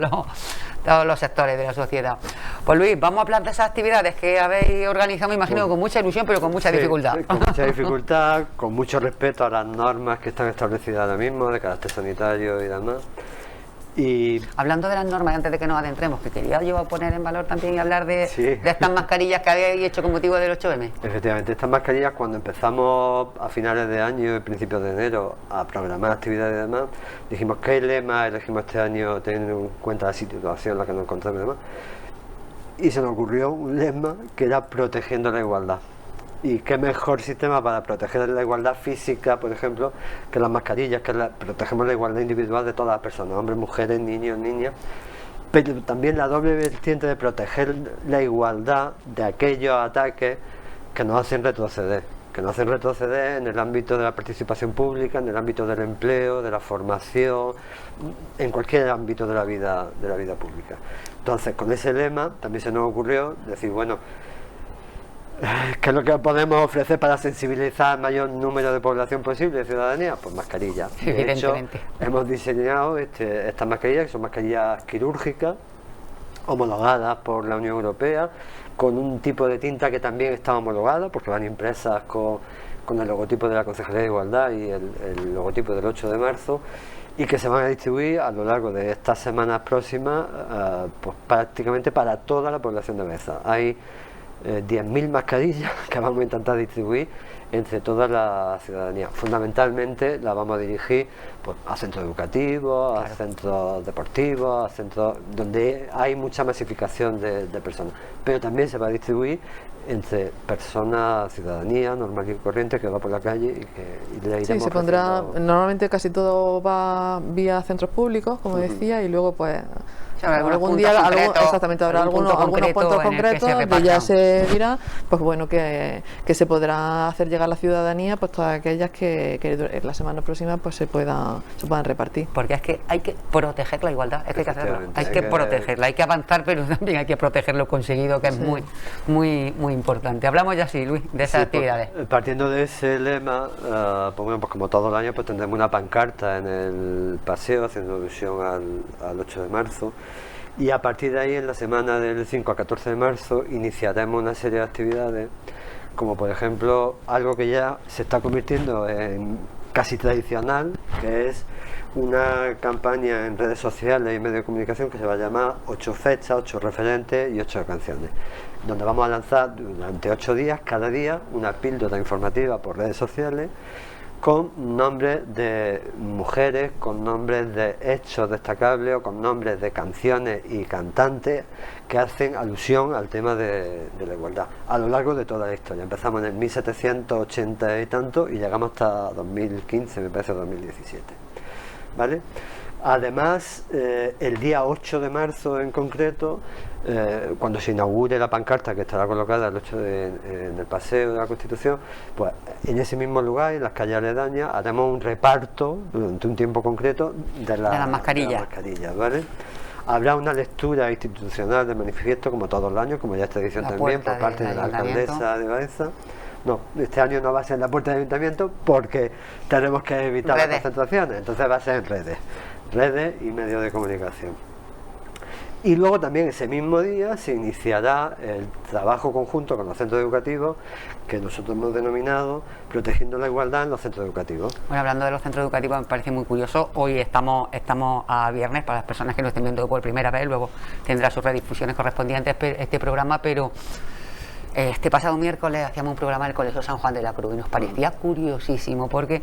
los sectores de la sociedad. Pues Luis, vamos a hablar de esas actividades que habéis organizado, me imagino, con mucha ilusión, pero con mucha dificultad. Con mucha dificultad, con mucho respeto a las normas que están establecidas ahora mismo, de carácter sanitario y demás. Y hablando de las normas, antes de que nos adentremos, que quería yo poner en valor también y hablar de estas mascarillas que habéis hecho con motivo del 8M. Efectivamente, estas mascarillas, cuando empezamos a finales de año y principios de enero a programar actividades y demás, dijimos qué lema elegimos este año teniendo en cuenta la situación en la que nos encontramos y demás, y se nos ocurrió un lema que era protegiendo la igualdad. Y qué mejor sistema para proteger la igualdad física, por ejemplo, que las mascarillas, que protegemos la igualdad individual de todas las personas, hombres, mujeres, niños, niñas, pero también la doble vertiente de proteger la igualdad de aquellos ataques que nos hacen retroceder, en el ámbito de la participación pública, en el ámbito del empleo, de la formación, en cualquier ámbito de la vida pública. Entonces, con ese lema también se nos ocurrió decir, bueno, ¿qué es lo que podemos ofrecer para sensibilizar al mayor número de población posible, de ciudadanía? Pues mascarillas. De hecho, hemos diseñado estas mascarillas, que son mascarillas quirúrgicas, homologadas por la Unión Europea, con un tipo de tinta que también está homologada, porque van impresas con el logotipo de la Concejalía de Igualdad y el logotipo del 8 de marzo, y que se van a distribuir a lo largo de estas semanas próximas, pues prácticamente para toda la población de Baeza. Hay 10.000 mascarillas que vamos a intentar distribuir entre toda la ciudadanía. Fundamentalmente la vamos a dirigir pues, a centros educativos, a centros deportivos, a centros donde hay mucha masificación de personas, pero también se va a distribuir entre personas, ciudadanía normal y corriente que va por la calle y le iremos. Sí, se pondrá, normalmente casi todo va vía centros públicos, como decía, y luego pues algún día exactamente habrá algunos puntos concretos donde ya se dirá pues bueno que se podrá hacer llegar a la ciudadanía pues todas aquellas que en la semana próxima pues se puedan repartir, porque es que hay que proteger la igualdad, es que hay que hacerlo, hay que protegerla, hay que avanzar, pero también hay que proteger lo conseguido, que es muy importante. Hablamos ya así, Luis, de esas actividades. Partiendo de ese lema, pues bueno, pues como todo el año pues tendremos una pancarta en el paseo haciendo alusión al 8 de marzo. Y a partir de ahí, en la semana del 5 al 14 de marzo, iniciaremos una serie de actividades, como por ejemplo, algo que ya se está convirtiendo en casi tradicional, que es una campaña en redes sociales y medios de comunicación que se va a llamar 8 fechas, 8 referentes y 8 canciones, donde vamos a lanzar durante 8 días, cada día, una píldora informativa por redes sociales, con nombres de mujeres, con nombres de hechos destacables o con nombres de canciones y cantantes que hacen alusión al tema de la igualdad a lo largo de toda la historia. Empezamos en el 1780 y tanto y llegamos hasta 2015, me parece, 2017, ¿vale? Además, el día 8 de marzo en concreto, cuando se inaugure la pancarta que estará colocada en el Paseo de la Constitución, pues en ese mismo lugar, en las calles aledañas, haremos un reparto durante un tiempo concreto de las mascarillas, ¿vale? Habrá una lectura institucional del manifiesto, como todos los años, como ya esta edición también, por parte de la alcaldesa de Baeza. No, este año no va a ser en la puerta del ayuntamiento porque tenemos que evitar las concentraciones, entonces va a ser en redes y medios de comunicación. Y luego también ese mismo día se iniciará el trabajo conjunto con los centros educativos, que nosotros hemos denominado Protegiendo la Igualdad en los Centros Educativos. Bueno, hablando de los centros educativos, me parece muy curioso, hoy estamos a viernes, para las personas que lo estén viendo por primera vez, luego tendrá sus redifusiones correspondientes este programa, pero este pasado miércoles hacíamos un programa del Colegio San Juan de la Cruz y nos parecía curiosísimo porque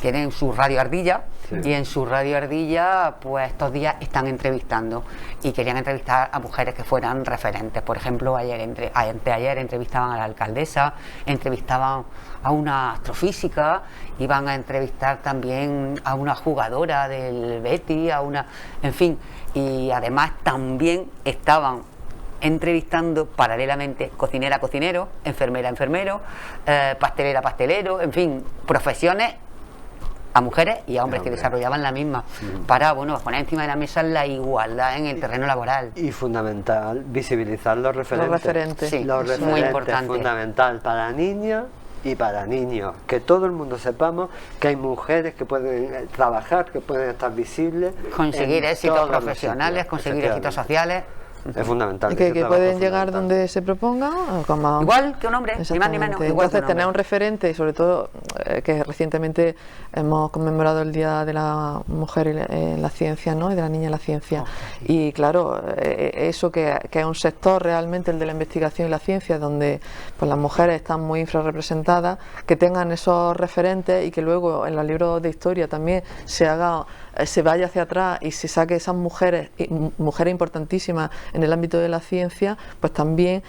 tienen su radio Ardilla y en su radio Ardilla pues estos días están entrevistando y querían entrevistar a mujeres que fueran referentes. Por ejemplo, anteayer entrevistaban a la alcaldesa, entrevistaban a una astrofísica, iban a entrevistar también a una jugadora del Betis, en fin, y además también estaban entrevistando paralelamente cocinera a cocinero, enfermera a enfermero, pastelera a pastelero, en fin, profesiones a mujeres y a hombres que desarrollaban la misma, para poner encima de la mesa la igualdad en el terreno laboral. Y fundamental, visibilizar los referentes. Los referentes. Sí, Los referentes, muy importante. Fundamental para niñas y para niños, que todo el mundo sepamos que hay mujeres que pueden trabajar, que pueden estar visibles, conseguir éxitos todos los profesionales, sitios, conseguir éxitos sociales. Es fundamental. Y que pueden llegar donde se proponga, como igual que un hombre, ni más ni menos. Igual entonces tener un referente, y sobre todo que recientemente hemos conmemorado el Día de la Mujer en la Ciencia, ¿no? Y de la Niña en la Ciencia. Y claro, eso que es un sector realmente, el de la investigación y la ciencia, donde pues las mujeres están muy infrarrepresentadas, que tengan esos referentes y que luego en los libros de historia también se vaya hacia atrás y se saque esas mujeres importantísimas en el ámbito de la ciencia, pues también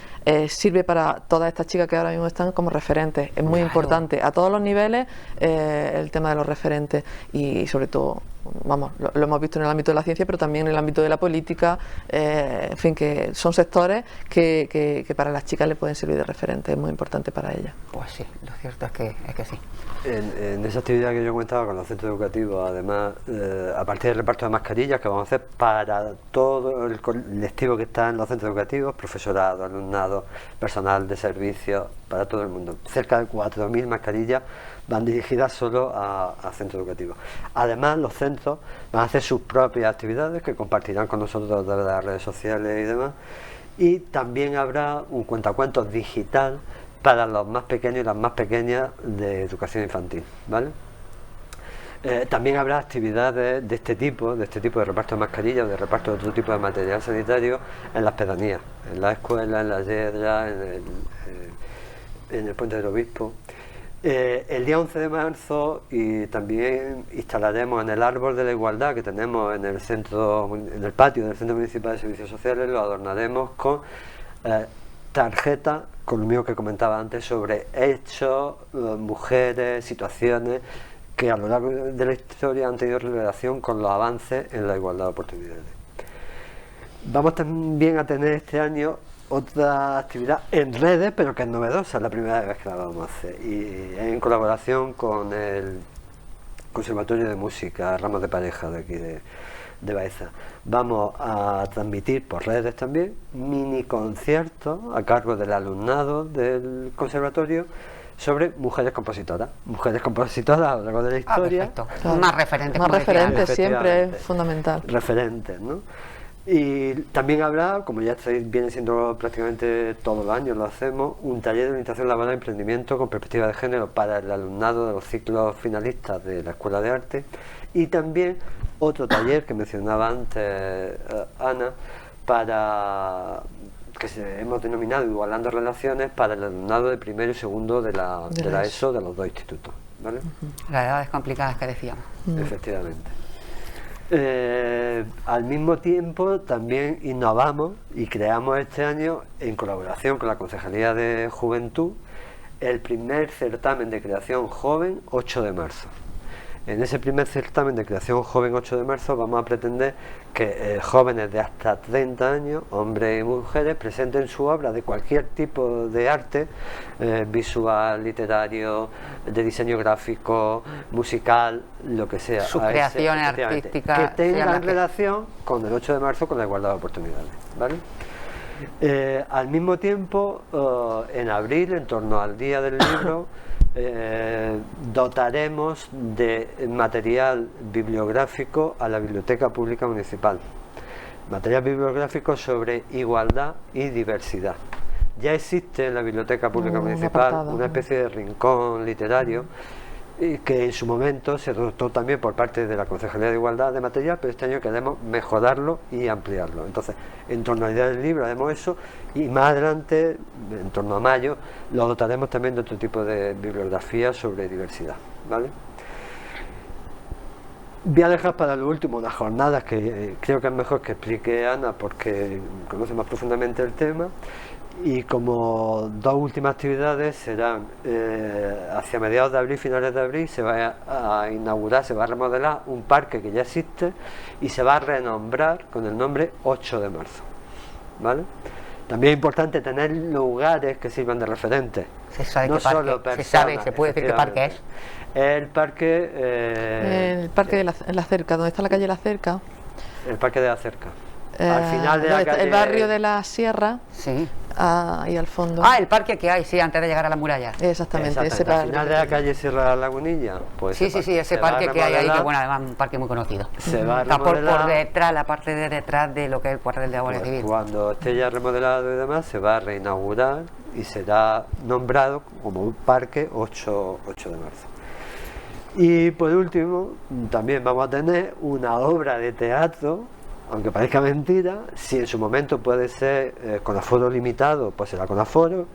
sirve para todas estas chicas que ahora mismo están como referentes. Es muy importante a todos los niveles el tema de los referentes, y sobre todo, vamos, lo hemos visto en el ámbito de la ciencia, pero también en el ámbito de la política, en fin, que son sectores que para las chicas le pueden servir de referente, es muy importante para ellas. Pues sí, lo cierto es que sí. En esa actividad que yo comentaba con los centros educativos, además, a partir del reparto de mascarillas que vamos a hacer para todo el colectivo que está en los centros educativos, profesorado, alumnado, personal de servicio, para todo el mundo. Cerca de 4.000 mascarillas van dirigidas solo a centros educativos. Además, los centros van a hacer sus propias actividades que compartirán con nosotros a través de las redes sociales y demás. Y también habrá un cuentacuentos digital para los más pequeños y las más pequeñas de educación infantil, ¿vale? También habrá actividades de este tipo de reparto de mascarillas o de reparto de otro tipo de material sanitario en las pedanías, en la escuela, en la yedra, en el Puente del Obispo. El día 11 de marzo y también instalaremos en el árbol de la igualdad que tenemos en el centro, en el patio del Centro Municipal de Servicios Sociales, lo adornaremos con tarjetas, con lo mismo que comentaba antes, sobre hechos, mujeres, situaciones que a lo largo de la historia han tenido relación con los avances en la igualdad de oportunidades. Vamos también a tener este año otra actividad en redes, pero que es novedosa, es la primera vez que la vamos a hacer, y en colaboración con el Conservatorio de Música Ramos de Pareja de aquí de Baeza. Vamos a transmitir por redes también mini conciertos a cargo del alumnado del conservatorio sobre mujeres compositoras a lo largo de la historia. Más referentes. Más referentes siempre es fundamental. Referentes, ¿no? Y también habrá, como ya viene siendo prácticamente todos los años, lo hacemos, un taller de orientación laboral y emprendimiento con perspectiva de género para el alumnado de los ciclos finalistas de la Escuela de Arte, y también otro taller que mencionaba antes Ana, para que hemos denominado Igualando Relaciones para el alumnado de primero y segundo de la ESO de los dos institutos, ¿vale? Las edades complicadas que decíamos. Efectivamente. Al mismo tiempo también innovamos y creamos este año, en colaboración con la Concejalía de Juventud, el primer certamen de creación joven 8 de marzo. En ese primer certamen de creación joven 8 de marzo vamos a pretender que jóvenes de hasta 30 años, hombres y mujeres, presenten su obra de cualquier tipo de arte, visual, literario, de diseño gráfico, musical, lo que sea. Sus creaciones artísticas. Que tengan relación con el 8 de marzo, con la igualdad de oportunidades, ¿vale? Al mismo tiempo, en abril, en torno al Día del Libro, dotaremos de material bibliográfico a la Biblioteca Pública Municipal. Material bibliográfico sobre igualdad y diversidad. Ya existe en la Biblioteca Pública Municipal una especie de rincón literario que en su momento se dotó también por parte de la Concejalía de Igualdad de material, pero este año queremos mejorarlo y ampliarlo. Entonces, en torno al Día del Libro haremos eso, y más adelante, en torno a mayo, lo dotaremos también de otro tipo de bibliografía sobre diversidad, ¿vale? Voy a dejar para lo último unas jornadas que creo que es mejor que explique Ana, porque conoce más profundamente el tema. Y como dos últimas actividades serán hacia mediados de abril, finales de abril, se va a inaugurar, se va a remodelar un parque que ya existe y se va a renombrar con el nombre 8 de marzo, ¿vale? También es importante tener lugares que sirvan de referente. Se sabe no qué parque, solo personas, se sabe, se puede decir qué parque es. El parque... el parque de la Cerca, donde está la calle La Cerca. El parque de la Cerca. Al final de la calle... El barrio de la Sierra. Sí. Ahí al fondo. El parque que hay, sí, antes de llegar a la muralla. Exactamente, ese parque. Al final de la calle Sierra de la Lagunilla. Pues sí, ese parque que hay ahí, que bueno, además un parque muy conocido. Se va a está por remodelar, detrás, la parte de detrás de lo que es el cuartel de la Guardia Civil. Cuando esté ya remodelado y demás, se va a reinaugurar y será nombrado como un parque 8 de marzo. Y por último, también vamos a tener una obra de teatro, aunque parezca mentira. Si en su momento puede ser con aforo limitado, pues será con aforo,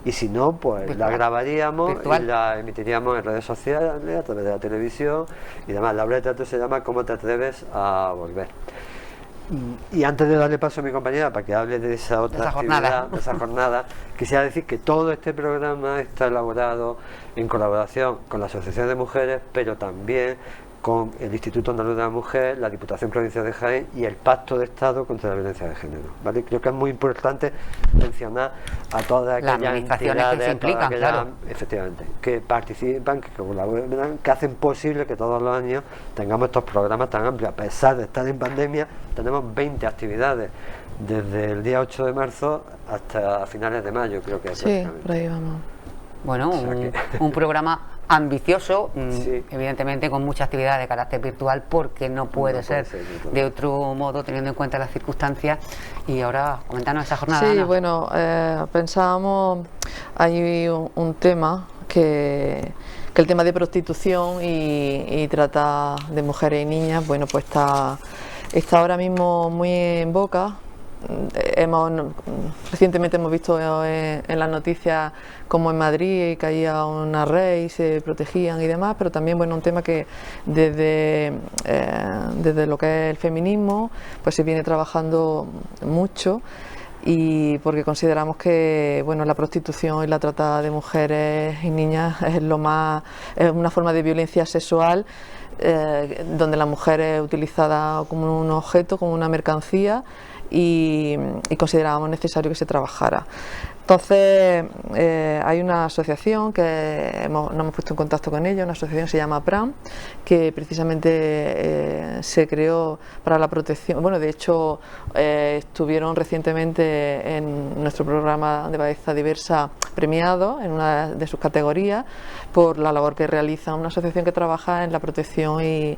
y si no, pues virtual. La grabaríamos virtual. Y la emitiríamos en redes sociales, a través de la televisión y demás. La obra de teatro se llama ¿Cómo te atreves a volver? Y antes de darle paso a mi compañera para que hable de esa otra actividad, de esa jornada, quisiera decir que todo este programa está elaborado en colaboración con la Asociación de Mujeres, pero también con el Instituto Andaluz de la Mujer, la Diputación Provincial de Jaén y el Pacto de Estado contra la Violencia de Género, ¿vale? Creo que es muy importante mencionar a todas aquellas administraciones que se implican, claro, efectivamente, que participan, que colaboran, que hacen posible que todos los años tengamos estos programas tan amplios. A pesar de estar en pandemia, tenemos 20 actividades desde el día 8 de marzo hasta finales de mayo, creo que es. Sí, por ahí vamos. Bueno, un programa ambicioso, sí. Evidentemente con mucha actividad de carácter virtual, porque no puede ser de otro modo, teniendo en cuenta las circunstancias. Y ahora, comentanos esa jornada. Sí, Ana. bueno, pensábamos, hay un tema que el tema de prostitución y trata de mujeres y niñas, bueno, pues está ahora mismo muy en boca. Recientemente hemos visto en las noticias como en Madrid caía una red y se protegían y demás, pero también, bueno, un tema que desde lo que es el feminismo pues se viene trabajando mucho, y porque consideramos que, bueno, la prostitución y la trata de mujeres y niñas es una forma de violencia sexual, donde la mujer es utilizada como un objeto, como una mercancía, y considerábamos necesario que se trabajara. Entonces hay una asociación que nos hemos puesto en contacto con ella, una asociación que se llama PRAM, que precisamente se creó para la protección. Bueno, de hecho estuvieron recientemente en nuestro programa de Baeza Diversa premiados en una de sus categorías por la labor que realiza, una asociación que trabaja en la protección de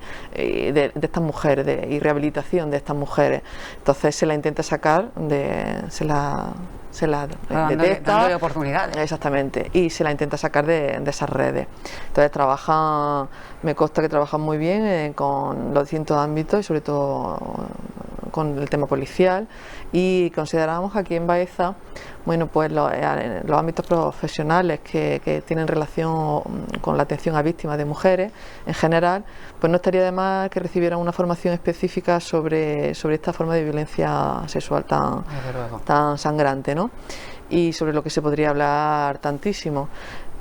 estas mujeres y rehabilitación de estas mujeres. Entonces se la intenta sacar, se la detecta, dándole oportunidades. Exactamente, y se la intenta sacar de esas redes. Entonces me consta que trabajan muy bien con los distintos ámbitos y sobre todo con el tema policial, y consideramos aquí en Baeza, bueno, pues los ámbitos profesionales que tienen relación con la atención a víctimas de mujeres en general, pues no estaría de más que recibieran una formación específica sobre esta forma de violencia sexual tan sangrante, ¿no? Y sobre lo que se podría hablar tantísimo.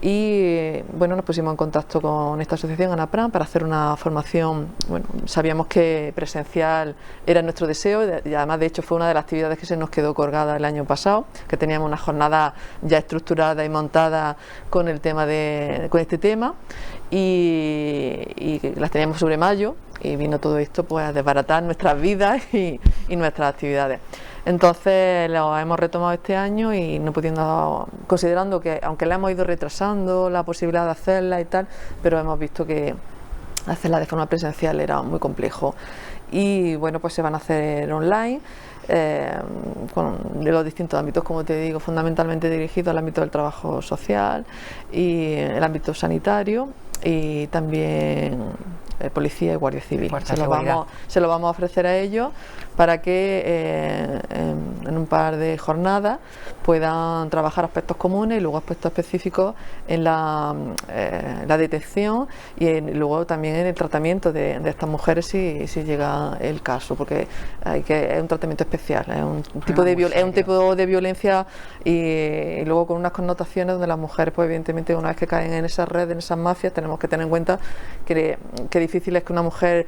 Y bueno, nos pusimos en contacto con esta asociación, ANAPRAM, para hacer una formación. Bueno, sabíamos que presencial era nuestro deseo, y además de hecho fue una de las actividades que se nos quedó colgada el año pasado, que teníamos una jornada ya estructurada y montada con este tema, y las teníamos sobre mayo, y vino todo esto pues a desbaratar nuestras vidas y nuestras actividades. Entonces lo hemos retomado este año y no pudiendo, considerando que aunque la hemos ido retrasando la posibilidad de hacerla y tal, pero hemos visto que hacerla de forma presencial era muy complejo, y bueno, pues se van a hacer online, de los distintos ámbitos, como te digo, fundamentalmente dirigidos al ámbito del trabajo social y el ámbito sanitario, y también policía y guardia civil. Se lo vamos a ofrecer a ellos para que en un par de jornadas puedan trabajar aspectos comunes y luego aspectos específicos en la detección y luego también en el tratamiento de estas mujeres si llega el caso, porque es un tratamiento especial, es un tipo de violencia y luego con unas connotaciones donde las mujeres, pues evidentemente, una vez que caen en esas redes, en esas mafias, tenemos que tener en cuenta que difícil es que una mujer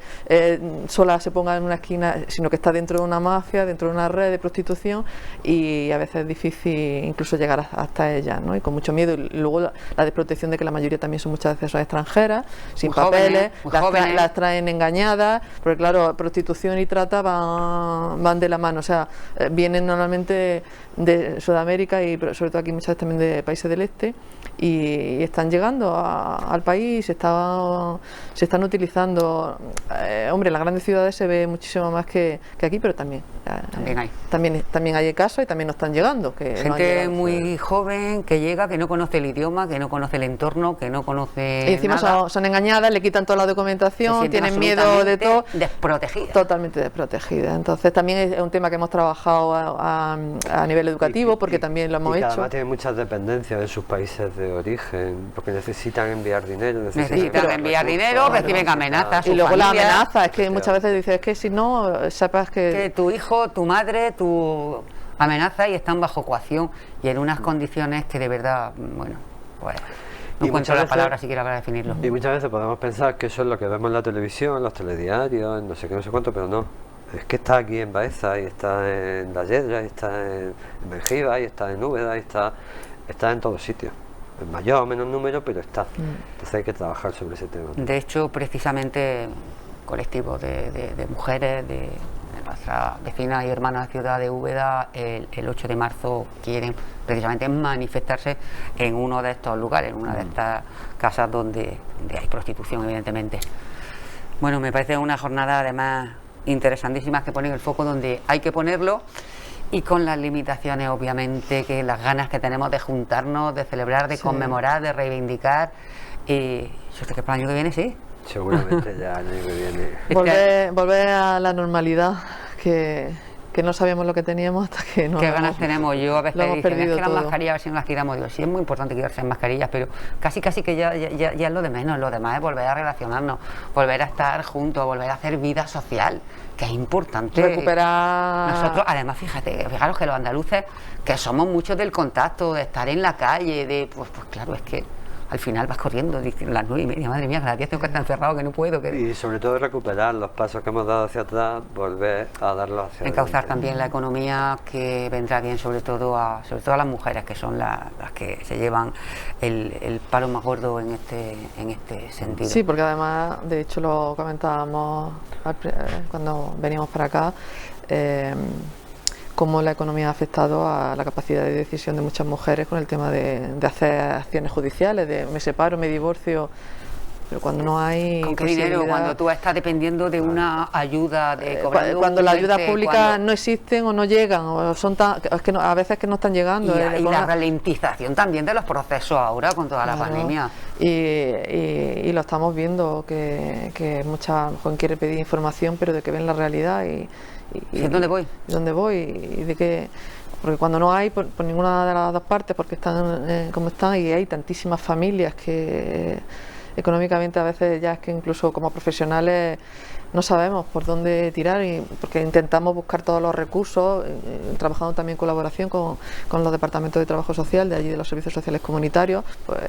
sola se ponga en una esquina, sino que está dentro de una mafia, dentro de una red de prostitución, y a veces es difícil incluso llegar hasta ellas, ¿no? Y con mucho miedo. Y luego la desprotección de que la mayoría también son muchas veces son extranjeras, sin papeles, las traen engañadas, porque claro, prostitución y trata van de la mano, o sea, vienen normalmente de Sudamérica y sobre todo aquí muchas veces también de países del este, y están llegando al país, se están utilizando. Hombre, en las grandes ciudades se ve muchísimo más que aquí, pero también hay casos y también nos están llegando. Gente muy joven que llega, que no conoce el idioma, que no conoce el entorno, que no conoce y encima nada. Son engañadas, le quitan toda la documentación, tienen miedo de todo. Desprotegida. Totalmente desprotegida. Entonces también es un tema que hemos trabajado a nivel educativo, porque también lo hemos hecho. Además tienen muchas dependencias de sus países de origen, porque necesitan enviar dinero. Necesitan enviar dinero, reciben amenazas. Y luego la amenaza, es que muchas veces dices, es que si no, sepas que tu hijo, tu madre, tu amenaza, y están bajo coacción y en unas condiciones que de verdad, bueno, pues no encuentro la palabra siquiera para definirlo. Y muchas veces podemos pensar que eso es lo que vemos en la televisión, en los telediarios, en no sé qué, no sé cuánto, pero no. Es que está aquí en Baeza, y está en La Yedra, y está en Benjiva, y está en Úbeda, y está en todos sitios. En mayor o menos número, pero está. Entonces hay que trabajar sobre ese tema. De hecho, precisamente colectivos de mujeres de nuestra vecina y hermana ciudad de Úbeda, el 8 de marzo quieren precisamente manifestarse en uno de estos lugares, en una de estas casas donde hay prostitución, evidentemente. Bueno, me parece una jornada además interesantísima, que ponen el foco donde hay que ponerlo, y con las limitaciones, obviamente, que las ganas que tenemos de juntarnos, de celebrar, de conmemorar, de reivindicar. Yo sé que para el año que viene sí. Seguramente ya el año que viene. Volver a la normalidad, que no sabíamos lo que teníamos hasta que no. Qué ganas tenemos. Yo a veces dicen, es que las todo. mascarillas, a ver si no las tiramos. Digo, sí, es muy importante quedarse en mascarillas, pero casi que ya es lo de menos. Lo demás es volver a relacionarnos, volver a estar juntos, volver a hacer vida social, que es importante. Recuperar. Nosotros, además, fijaros que los andaluces, que somos muchos del contacto, de estar en la calle, pues claro, es que al final vas corriendo, las 9:30, madre mía, que a las 10 tengo que estar encerrado, que no puedo. Y sobre todo recuperar los pasos que hemos dado hacia atrás, volver a darlos hacia encauzar adelante. también la economía, que vendrá bien sobre todo a las mujeres, que son las que se llevan el palo más gordo en este sentido. Sí, porque además, de hecho lo comentábamos cuando veníamos para acá, cómo la economía ha afectado a la capacidad de decisión de muchas mujeres con el tema de hacer acciones judiciales, de me separo, me divorcio, pero cuando no hay. ¿Con qué dinero? Cuando tú estás dependiendo de una ayuda, de cuando las ayudas públicas no existen o no llegan, o son a veces que no están llegando. Y la ralentización también de los procesos ahora con toda la pandemia. Y lo estamos viendo, que mucha mujer quiere pedir información, pero de que ven la realidad y ¿dónde voy? ¿Dónde voy? Y de que, porque cuando no hay por ninguna de las dos partes, porque están como están, y hay tantísimas familias que económicamente a veces ya es que incluso como profesionales no sabemos por dónde tirar, y porque intentamos buscar todos los recursos, trabajando también en colaboración con los departamentos de trabajo social de allí, de los servicios sociales comunitarios. Pues,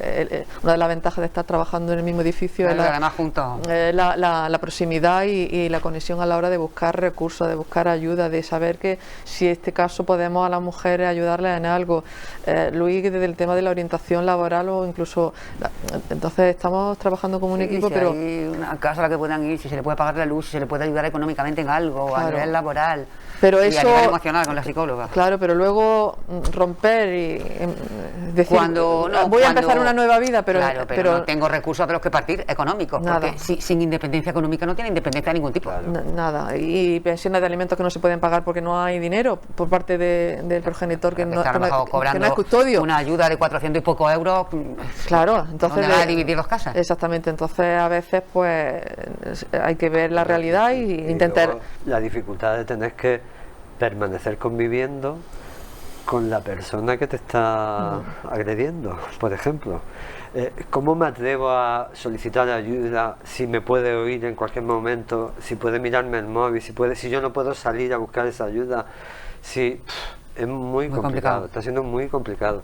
una de las ventajas de estar trabajando en el mismo edificio es la proximidad y la conexión a la hora de buscar recursos, de buscar ayuda, de saber que si en este caso podemos a las mujeres ayudarles en algo. Luis, desde el tema de la orientación laboral, o incluso entonces estamos trabajando como un equipo, pero hay una casa a la que puedan ir, si se le puede pagar la luz, si se le puede ayudar económicamente en algo, claro, a nivel laboral, pero y eso, a nivel emocional con la psicóloga. Claro, pero luego romper y decir, voy a empezar una nueva vida, pero no tengo recursos de los que partir económicos, nada, porque sin independencia económica no tiene independencia de ningún tipo. Nada, y pensiones de alimentos que no se pueden pagar porque no hay dinero por parte del progenitor, que no es custodio. Una ayuda de 400 y pocos euros. Claro, entonces ¿dónde va a dividir dos casas? Exactamente, entonces a veces pues hay que ver la realidad y intentar. La dificultad de tener que permanecer conviviendo con la persona que te está agrediendo, por ejemplo. ¿Cómo me atrevo a solicitar ayuda si me puede oír en cualquier momento, si puede mirarme el móvil, si yo no puedo salir a buscar esa ayuda? Es muy complicado, está siendo muy complicado.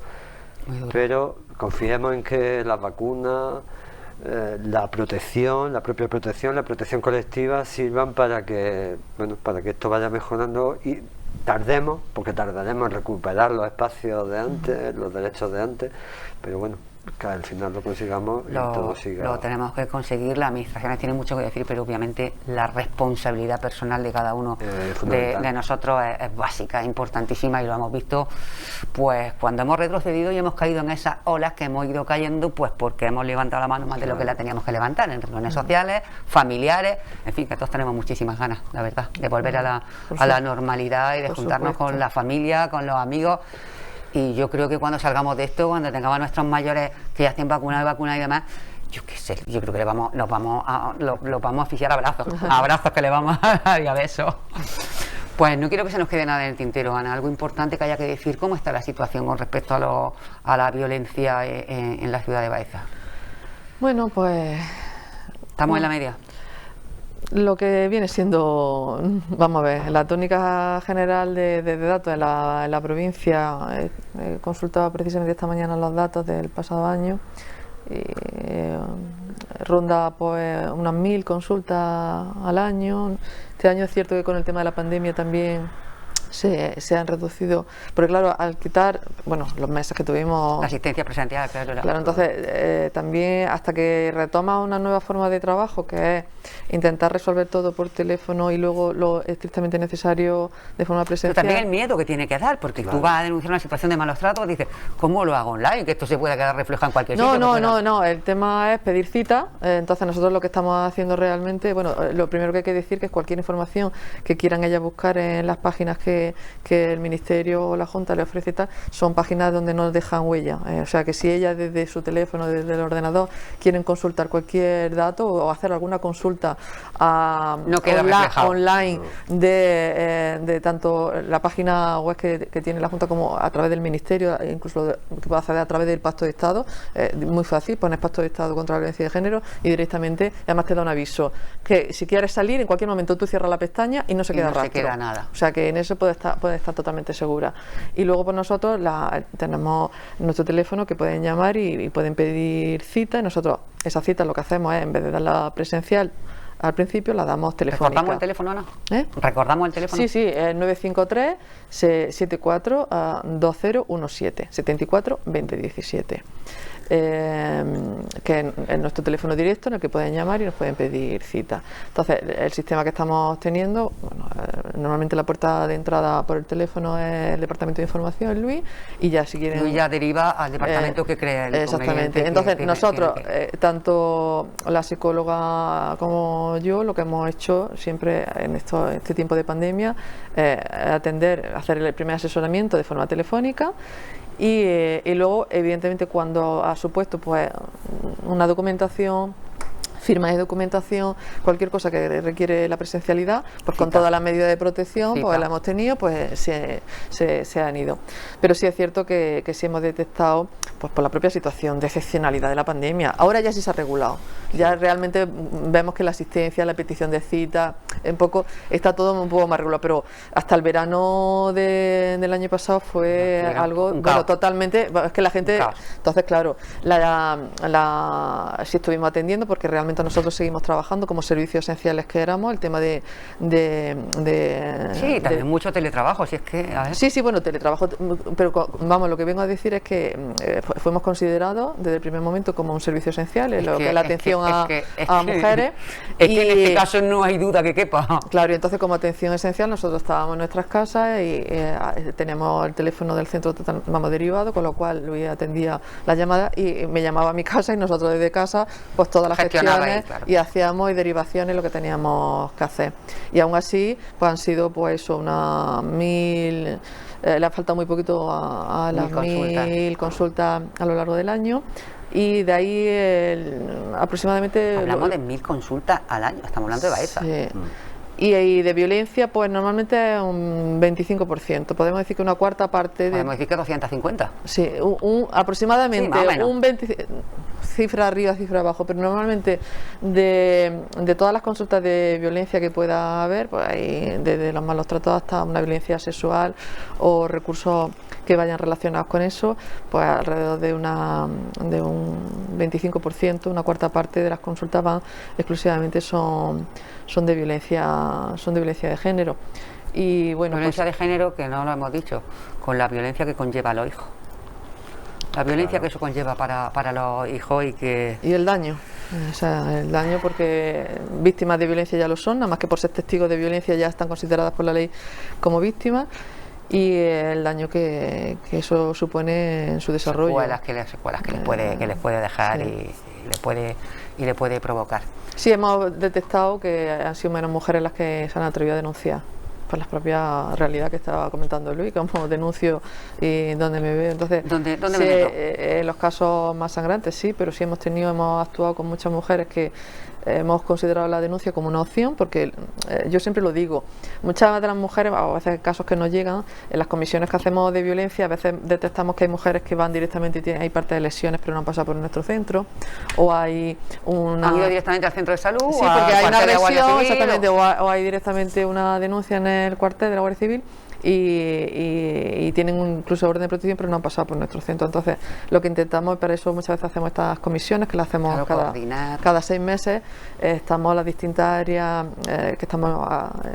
Pero confiemos en que las vacunas, la protección, la propia protección, la protección colectiva sirvan para que, bueno, para que esto vaya mejorando y tardemos, porque tardaremos en recuperar los espacios de antes, los derechos de antes, pero bueno, que al final lo consigamos y todo siga. Lo tenemos que conseguir, las administraciones tienen mucho que decir, pero obviamente la responsabilidad personal de cada uno de nosotros es básica, es importantísima, y lo hemos visto pues cuando hemos retrocedido y hemos caído en esas olas que hemos ido cayendo, pues porque hemos levantado la mano más de lo que la teníamos que levantar, en reuniones sociales, familiares, en fin, que todos tenemos muchísimas ganas, la verdad, de volver a la normalidad y de juntarnos con la familia, con los amigos. Y yo creo que cuando salgamos de esto, cuando tengamos a nuestros mayores que ya estén vacunados y demás, yo qué sé, yo creo que los vamos a asfixiar a abrazos que le vamos a dar y a besos. Pues no quiero que se nos quede nada en el tintero, Ana, algo importante que haya que decir, ¿cómo está la situación con respecto a la violencia en la ciudad de Baeza? Bueno, pues... ¿Estamos en la media? Lo que viene siendo, vamos a ver, la tónica general de datos en la provincia, he consultado precisamente esta mañana los datos del pasado año, y ronda pues unas 1000 consultas al año. Este año es cierto que con el tema de la pandemia también se han reducido, porque claro, al quitar, bueno, los meses que tuvimos... La asistencia presencial, claro. Claro, entonces también hasta que retoma una nueva forma de trabajo, que es intentar resolver todo por teléfono y luego lo estrictamente necesario de forma presencial. Pero también el miedo que tiene que dar, porque tú vas a denunciar una situación de malos tratos y dices, ¿cómo lo hago online? Que esto se pueda quedar reflejado en cualquier sitio. No, el tema es pedir cita. Entonces nosotros lo que estamos haciendo realmente, bueno, lo primero que hay que decir que es cualquier información que quieran ellas buscar en las páginas que el Ministerio o la Junta le ofrece y tal, son páginas donde no dejan huella, o sea que si ellas desde su teléfono, desde el ordenador, quieren consultar cualquier dato o hacer alguna consulta online de tanto la página web que tiene la Junta como a través del Ministerio, incluso que puede acceder a través del Pacto de Estado, muy fácil, pones Pacto de Estado contra la violencia de género y directamente, además te da un aviso, que si quieres salir, en cualquier momento tú cierras la pestaña y no se queda rastro. No se queda nada. O sea que en eso puede estar totalmente segura. Y luego por nosotros tenemos nuestro teléfono que pueden llamar y pueden pedir cita, y nosotros esa cita lo que hacemos es, en vez de darla presencial al principio, la damos telefónica. ¿Recordamos el teléfono, Ana? ¿Recordamos el teléfono? Sí, es 953 74 2017 74 2017. Que es nuestro teléfono directo en el que pueden llamar y nos pueden pedir cita. Entonces, el sistema que estamos teniendo, bueno, normalmente la puerta de entrada por el teléfono es el Departamento de Información, Luis, y ya si quieren... Luis ya deriva al departamento que crea el exactamente. Entonces, nosotros, tanto la psicóloga como yo, lo que hemos hecho siempre en este tiempo de pandemia es hacer el primer asesoramiento de forma telefónica. Y luego, evidentemente, cuando ha supuesto pues una documentación, firmas de documentación, cualquier cosa que requiere la presencialidad, pues con todas las medidas de protección pues la hemos tenido, pues se han ido. Pero sí es cierto que sí hemos detectado, pues por la propia situación de excepcionalidad de la pandemia. Ahora ya sí se ha regulado, ya realmente vemos que la asistencia, la petición de cita, está todo un poco más regulado, pero hasta el verano del año pasado fue algo, bueno, totalmente, es que la gente, entonces claro, sí estuvimos atendiendo porque realmente nosotros seguimos trabajando como servicios esenciales que éramos, el tema de sí, también mucho teletrabajo, si es que... A ver. Sí, bueno, teletrabajo, pero vamos, lo que vengo a decir es que fuimos considerados desde el primer momento como un servicio esencial en lo que es la atención a mujeres. Es que en este caso no hay duda que quepa. Claro, y entonces como atención esencial nosotros estábamos en nuestras casas y tenemos el teléfono del centro derivado, con lo cual Luis atendía las llamadas y me llamaba a mi casa y nosotros desde casa pues todas las gestiones y hacíamos derivaciones, lo que teníamos que hacer. Y aún así pues han sido pues unas 1000, le ha faltado muy poquito a las 1000 consultas a lo largo del año. Y de ahí aproximadamente... Hablamos de 1000 consultas al año, estamos hablando de Baeza. Sí. Y de violencia, pues normalmente es un 25%. Podemos decir que una cuarta parte de... Podemos decir que 250. Sí, aproximadamente sí, un 20... cifra arriba, cifra abajo, pero normalmente de todas las consultas de violencia que pueda haber, pues hay desde los malos tratos hasta una violencia sexual o recursos que vayan relacionados con eso, pues alrededor de un 25%, una cuarta parte de las consultas van exclusivamente son de violencia de género. Y bueno, violencia de género, que no lo hemos dicho, con la violencia que conlleva a los hijos. La violencia que eso conlleva para los hijos y el daño. O sea, el daño, porque víctimas de violencia ya lo son, nada más que por ser testigos de violencia ya están consideradas por la ley como víctimas, y el daño que eso supone en su desarrollo. Secuelas que les puede dejar, sí. y le puede provocar. Sí, hemos detectado que han sido menos mujeres las que se han atrevido a denunciar por la propia realidad que estaba comentando Luis, como denuncio y dónde me veo. Entonces, ¿Dónde sí, me meto? Los casos más sangrantes sí, pero sí hemos actuado con muchas mujeres que hemos considerado la denuncia como una opción, porque yo siempre lo digo, muchas de las mujeres, a veces casos que nos llegan, en las comisiones que hacemos de violencia, a veces detectamos que hay mujeres que van directamente y hay parte de lesiones pero no han pasado por nuestro centro, o hay una... ¿Han ido directamente al centro de salud? Sí, porque hay una agresión, exactamente, o hay directamente una denuncia en el cuartel de la Guardia Civil, y tienen incluso orden de protección pero no han pasado por nuestro centro. Entonces lo que intentamos, y para eso muchas veces hacemos estas comisiones, que las hacemos cada 6 meses, estamos las distintas áreas que estamos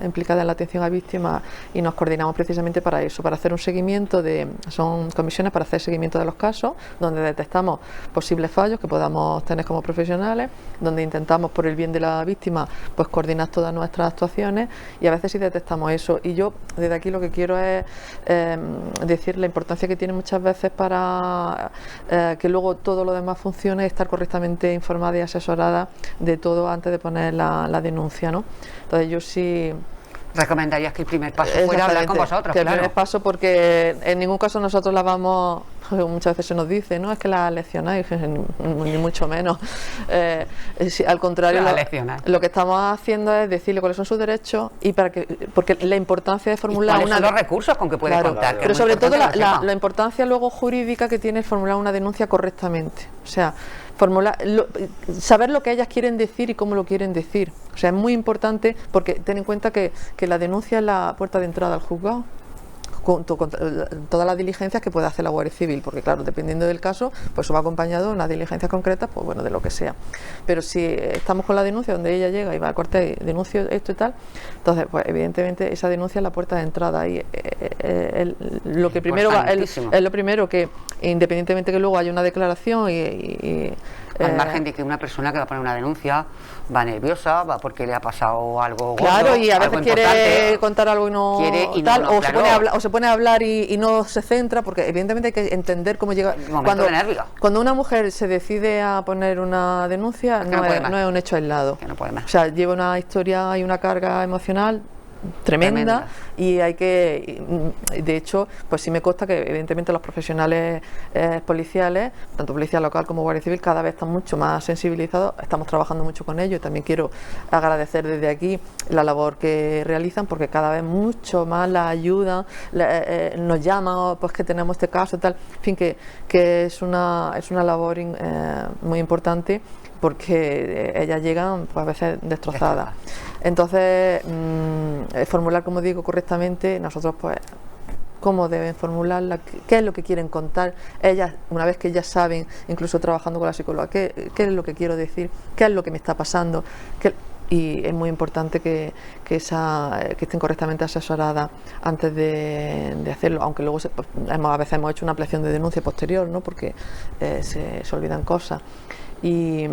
implicadas en la atención a víctimas, y nos coordinamos precisamente para eso, para hacer un seguimiento son comisiones para hacer seguimiento de los casos, donde detectamos posibles fallos que podamos tener como profesionales, donde intentamos, por el bien de la víctima, pues coordinar todas nuestras actuaciones, y a veces sí detectamos eso. Y yo desde aquí lo que quiero es decir la importancia que tiene muchas veces para que luego todo lo demás funcione, estar correctamente informada y asesorada de todo antes de poner la denuncia, ¿no? Entonces yo sí recomendarías que el primer paso fuera hablar con vosotros, que el primer paso, porque en ningún caso nosotros la vamos, muchas veces se nos dice, no es que la leccionáis, ni mucho menos, al contrario, lo que estamos haciendo es decirle cuáles son sus derechos, y porque la importancia de formular ¿cuáles son los recursos con que puede contar? Pero sobre todo la importancia luego jurídica que tiene formular una denuncia correctamente, o sea, saber lo que ellas quieren decir y cómo lo quieren decir. O sea, es muy importante, porque ten en cuenta que la denuncia es la puerta de entrada al juzgado, con todas las diligencias que puede hacer la Guardia Civil, porque claro, dependiendo del caso, pues eso va acompañado de unas diligencias concretas, pues bueno, de lo que sea. Pero si estamos con la denuncia, donde ella llega y va al cuartel y denuncio esto y tal, entonces pues evidentemente esa denuncia es la puerta de entrada, y lo que primero es lo primero, que independientemente que luego haya una declaración al margen de que una persona que va a poner una denuncia va nerviosa, va porque le ha pasado algo claro, gordo, y a veces quiere contar algo o se pone a hablar y no se centra, porque evidentemente hay que entender cómo llega. Cuando una mujer se decide a poner una denuncia, no es un hecho aislado, que no puede más. O sea, lleva una historia y una carga emocional tremenda, y hay que, de hecho, pues sí me consta que evidentemente los profesionales policiales, tanto policía local como Guardia Civil, cada vez están mucho más sensibilizados, estamos trabajando mucho con ellos, y también quiero agradecer desde aquí la labor que realizan, porque cada vez mucho más la ayudan, nos llaman, pues que tenemos este caso, tal, en fin, que es una labor muy importante, porque ellas llegan pues a veces destrozadas. Entonces, formular, como digo, correctamente, nosotros pues cómo deben formularla, qué es lo que quieren contar. Ellas, una vez que ellas saben, incluso trabajando con la psicóloga, qué es lo que quiero decir, qué es lo que me está pasando, y es muy importante que estén correctamente asesoradas antes de hacerlo, aunque luego a veces hemos hecho una ampliación de denuncia posterior, ¿no? Porque se olvidan cosas. Y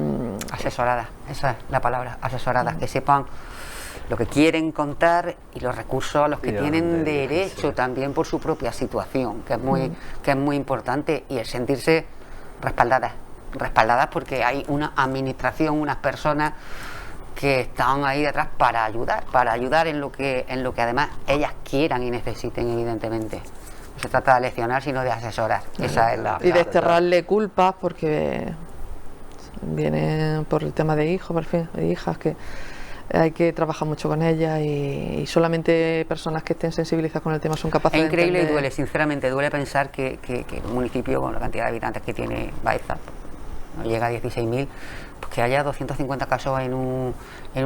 asesoradas, esa es la palabra, asesoradas, que sepan lo que quieren contar y los recursos a los que tienen derecho también por su propia situación, que es muy importante, y el sentirse respaldadas porque hay una administración, unas personas que están ahí detrás para ayudar en lo que además ellas quieran y necesiten, evidentemente. No se trata de leccionar, sino de asesorar. Esa es y desterrarle culpas, porque vienen por el tema de hijos, por fin, de hijas, que hay que trabajar mucho con ellas, y solamente personas que estén sensibilizadas con el tema son capaces de entender. Es increíble, y duele, sinceramente, duele pensar que un municipio con la cantidad de habitantes que tiene Baeza, no llega a 16.000, pues que haya 250 casos en un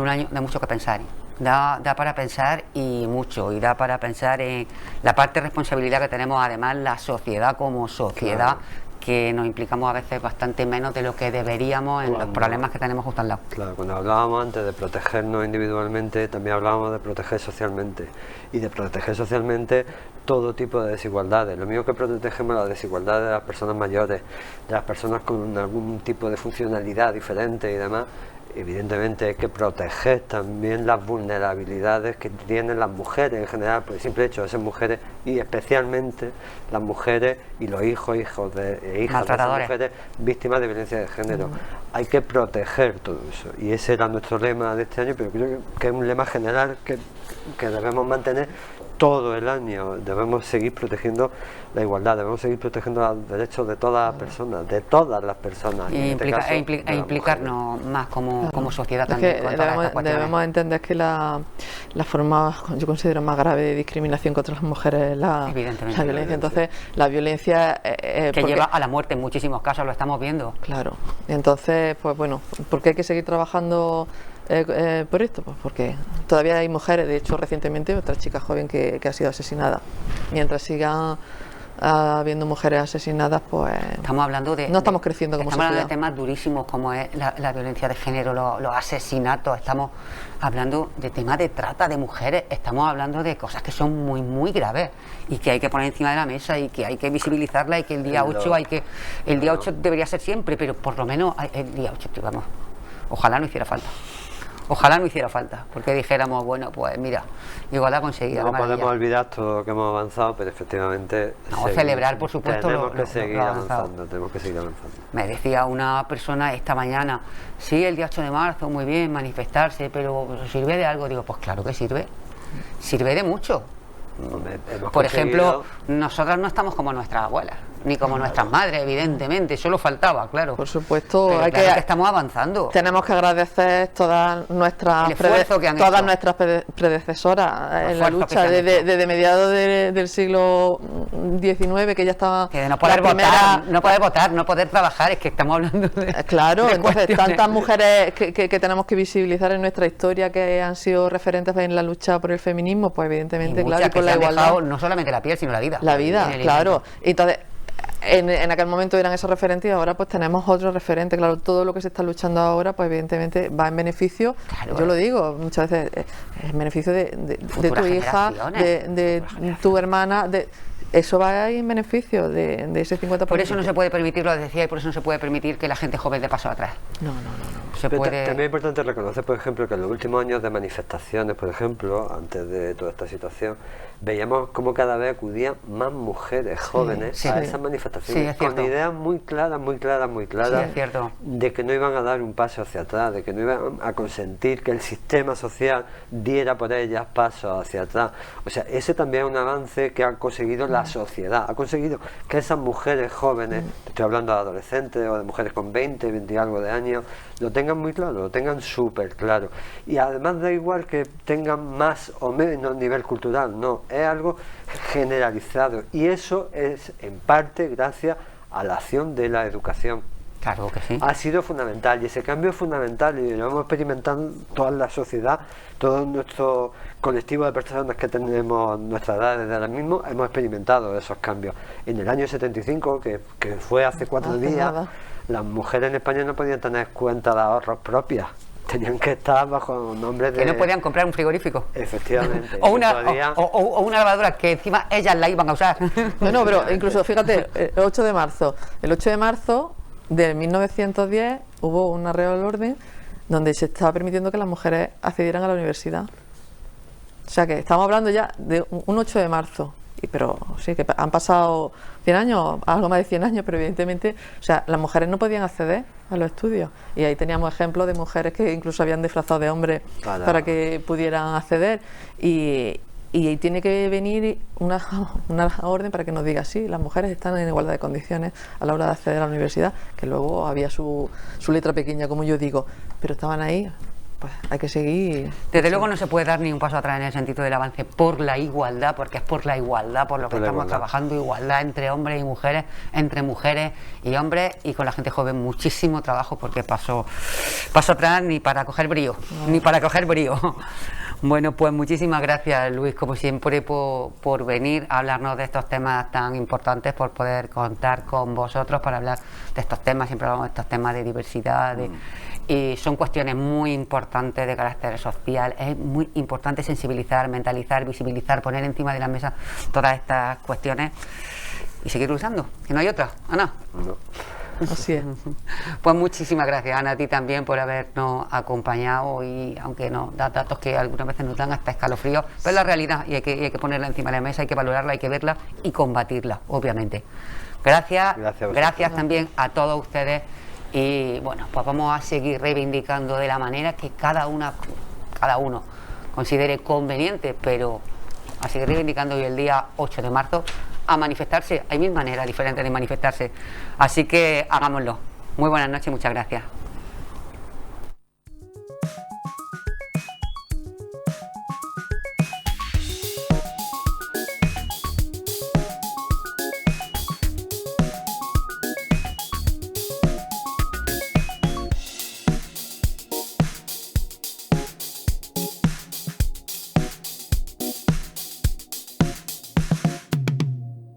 año, da mucho que pensar. Da para pensar y mucho, y da para pensar en la parte de responsabilidad que tenemos además la sociedad como sociedad, claro, que nos implicamos a veces bastante menos de lo que deberíamos en los problemas que tenemos justo al lado. Claro, cuando hablábamos antes de protegernos individualmente, también hablábamos de proteger socialmente, y de proteger socialmente todo tipo de desigualdades. Lo mismo que protegemos la desigualdad de las personas mayores, de las personas con algún tipo de funcionalidad diferente y demás, evidentemente hay que proteger también las vulnerabilidades que tienen las mujeres en general, por el simple hecho de ser mujeres, y especialmente las mujeres y los hijos e hijas de esas mujeres víctimas de violencia de género. Hay que proteger todo eso, y ese era nuestro lema de este año, pero creo que es un lema general que debemos mantener todo el año. Debemos seguir protegiendo la igualdad, debemos seguir protegiendo los derechos de todas las personas, e implicarnos más como sociedad también. Debemos entender que la forma, yo considero, más grave de discriminación contra las mujeres es la violencia. Entonces, la violencia que lleva a la muerte en muchísimos casos, lo estamos viendo. Claro. Entonces, pues bueno, ¿por qué hay que seguir trabajando por esto? Pues porque todavía hay mujeres, de hecho recientemente otra chica joven que ha sido asesinada. Mientras sigan habiendo mujeres asesinadas, pues estamos hablando de, no estamos creciendo como sociedad. Estamos hablando de temas durísimos como es la violencia de género, los asesinatos, estamos hablando de temas de trata de mujeres, estamos hablando de cosas que son muy muy graves y que hay que poner encima de la mesa y que hay que visibilizarla, y que el día 8 el día 8 debería ser siempre, pero por lo menos el día 8, vamos, ojalá no hiciera falta. Ojalá no hiciera falta, porque dijéramos, bueno, pues mira, igualdad conseguida. No podemos olvidar todo lo que hemos avanzado, pero efectivamente celebrar, por supuesto, tenemos que seguir avanzando. Me decía una persona esta mañana, sí, el día 8 de marzo, muy bien, manifestarse, pero ¿sirve de algo? Digo, pues claro que sirve de mucho. Por ejemplo, nosotras no estamos como nuestras abuelas, ni como nuestras madres, evidentemente, solo faltaba, claro. Por supuesto, pero claro que estamos avanzando. Tenemos que agradecer todas nuestras predecesoras en la lucha desde mediados del siglo XIX, que ya estaba que de no poder votar, no poder trabajar, es que estamos hablando de claro, de entonces cuestiones. Tantas mujeres que tenemos que visibilizar en nuestra historia, que han sido referentes en la lucha por el feminismo, pues evidentemente, y claro, y por la igualdad, no solamente la piel, sino la vida. La vida, claro. Entonces, en aquel momento eran esos referentes, y ahora pues tenemos otros referentes. Claro, todo lo que se está luchando ahora, pues evidentemente va en beneficio, claro, yo lo digo muchas veces, en beneficio de tu hija, de tu hermana, eso va en beneficio de ese 50%. Por eso no se puede permitir, lo decía, y por eso no se puede permitir que la gente joven dé paso atrás. No. También es importante reconocer, por ejemplo, que en los últimos años de manifestaciones, por ejemplo, antes de toda esta situación, veíamos como cada vez acudían más mujeres jóvenes a esas manifestaciones, con ideas muy claras de que no iban a dar un paso hacia atrás, de que no iban a consentir que el sistema social diera por ellas pasos hacia atrás. O sea, ese también es un avance que ha conseguido la sociedad, ha conseguido que esas mujeres jóvenes, estoy hablando de adolescentes o de mujeres con 20 y algo de años, lo tengan muy claro, lo tengan súper claro. Y además da igual que tengan más o menos nivel cultural, no, es algo generalizado, y eso es en parte gracias a la acción de la educación. Claro que sí. Ha sido fundamental, y ese cambio es fundamental, y lo hemos experimentado toda la sociedad, todo nuestro colectivo de personas que tenemos nuestra edad desde ahora mismo, hemos experimentado esos cambios. En el año 75, que fue hace 4 días, las mujeres en España no podían tener cuentas de ahorros propias. Tenían que estar bajo nombre de... Que no podían comprar un frigorífico. Efectivamente. o una lavadora, que encima ellas la iban a usar. No, pero incluso, fíjate, el 8 de marzo de 1910 hubo una Real Orden donde se estaba permitiendo que las mujeres accedieran a la universidad. O sea que estamos hablando ya de un 8 de marzo. Pero sí, que han pasado 100 años, algo más de 100 años, pero evidentemente, o sea, las mujeres no podían acceder a los estudios. Y ahí teníamos ejemplos de mujeres que incluso habían disfrazado de hombres para que pudieran acceder. Y tiene que venir una orden para que nos diga, sí, las mujeres están en igualdad de condiciones a la hora de acceder a la universidad, que luego había su letra pequeña, como yo digo, pero estaban ahí. pues hay que seguir. Desde luego no se puede dar ni un paso atrás en el sentido del avance por la igualdad, porque es por la igualdad, por lo que estamos trabajando, igualdad entre hombres y mujeres, entre mujeres y hombres, y con la gente joven muchísimo trabajo, porque paso atrás ni para coger brío, ni para coger brío. Bueno, pues muchísimas gracias, Luis, como siempre, por venir a hablarnos de estos temas tan importantes, por poder contar con vosotros para hablar de estos temas. Siempre hablamos de estos temas de diversidad, y son cuestiones muy importantes de carácter social. Es muy importante sensibilizar, mentalizar, visibilizar, poner encima de la mesa todas estas cuestiones y seguir luchando, que no hay otra, Ana. No. Así es. Pues muchísimas gracias, Ana, a ti también por habernos acompañado, y aunque nos da datos que algunas veces nos dan hasta escalofríos, pero es la realidad y hay que ponerla encima de la mesa, hay que valorarla, hay que verla y combatirla, obviamente. Gracias también a todos ustedes, y bueno, pues vamos a seguir reivindicando de la manera que cada uno considere conveniente, pero a seguir reivindicando hoy el día 8 de marzo, a manifestarse. Hay mil maneras diferentes de manifestarse, así que hagámoslo. Muy buenas noches, muchas gracias.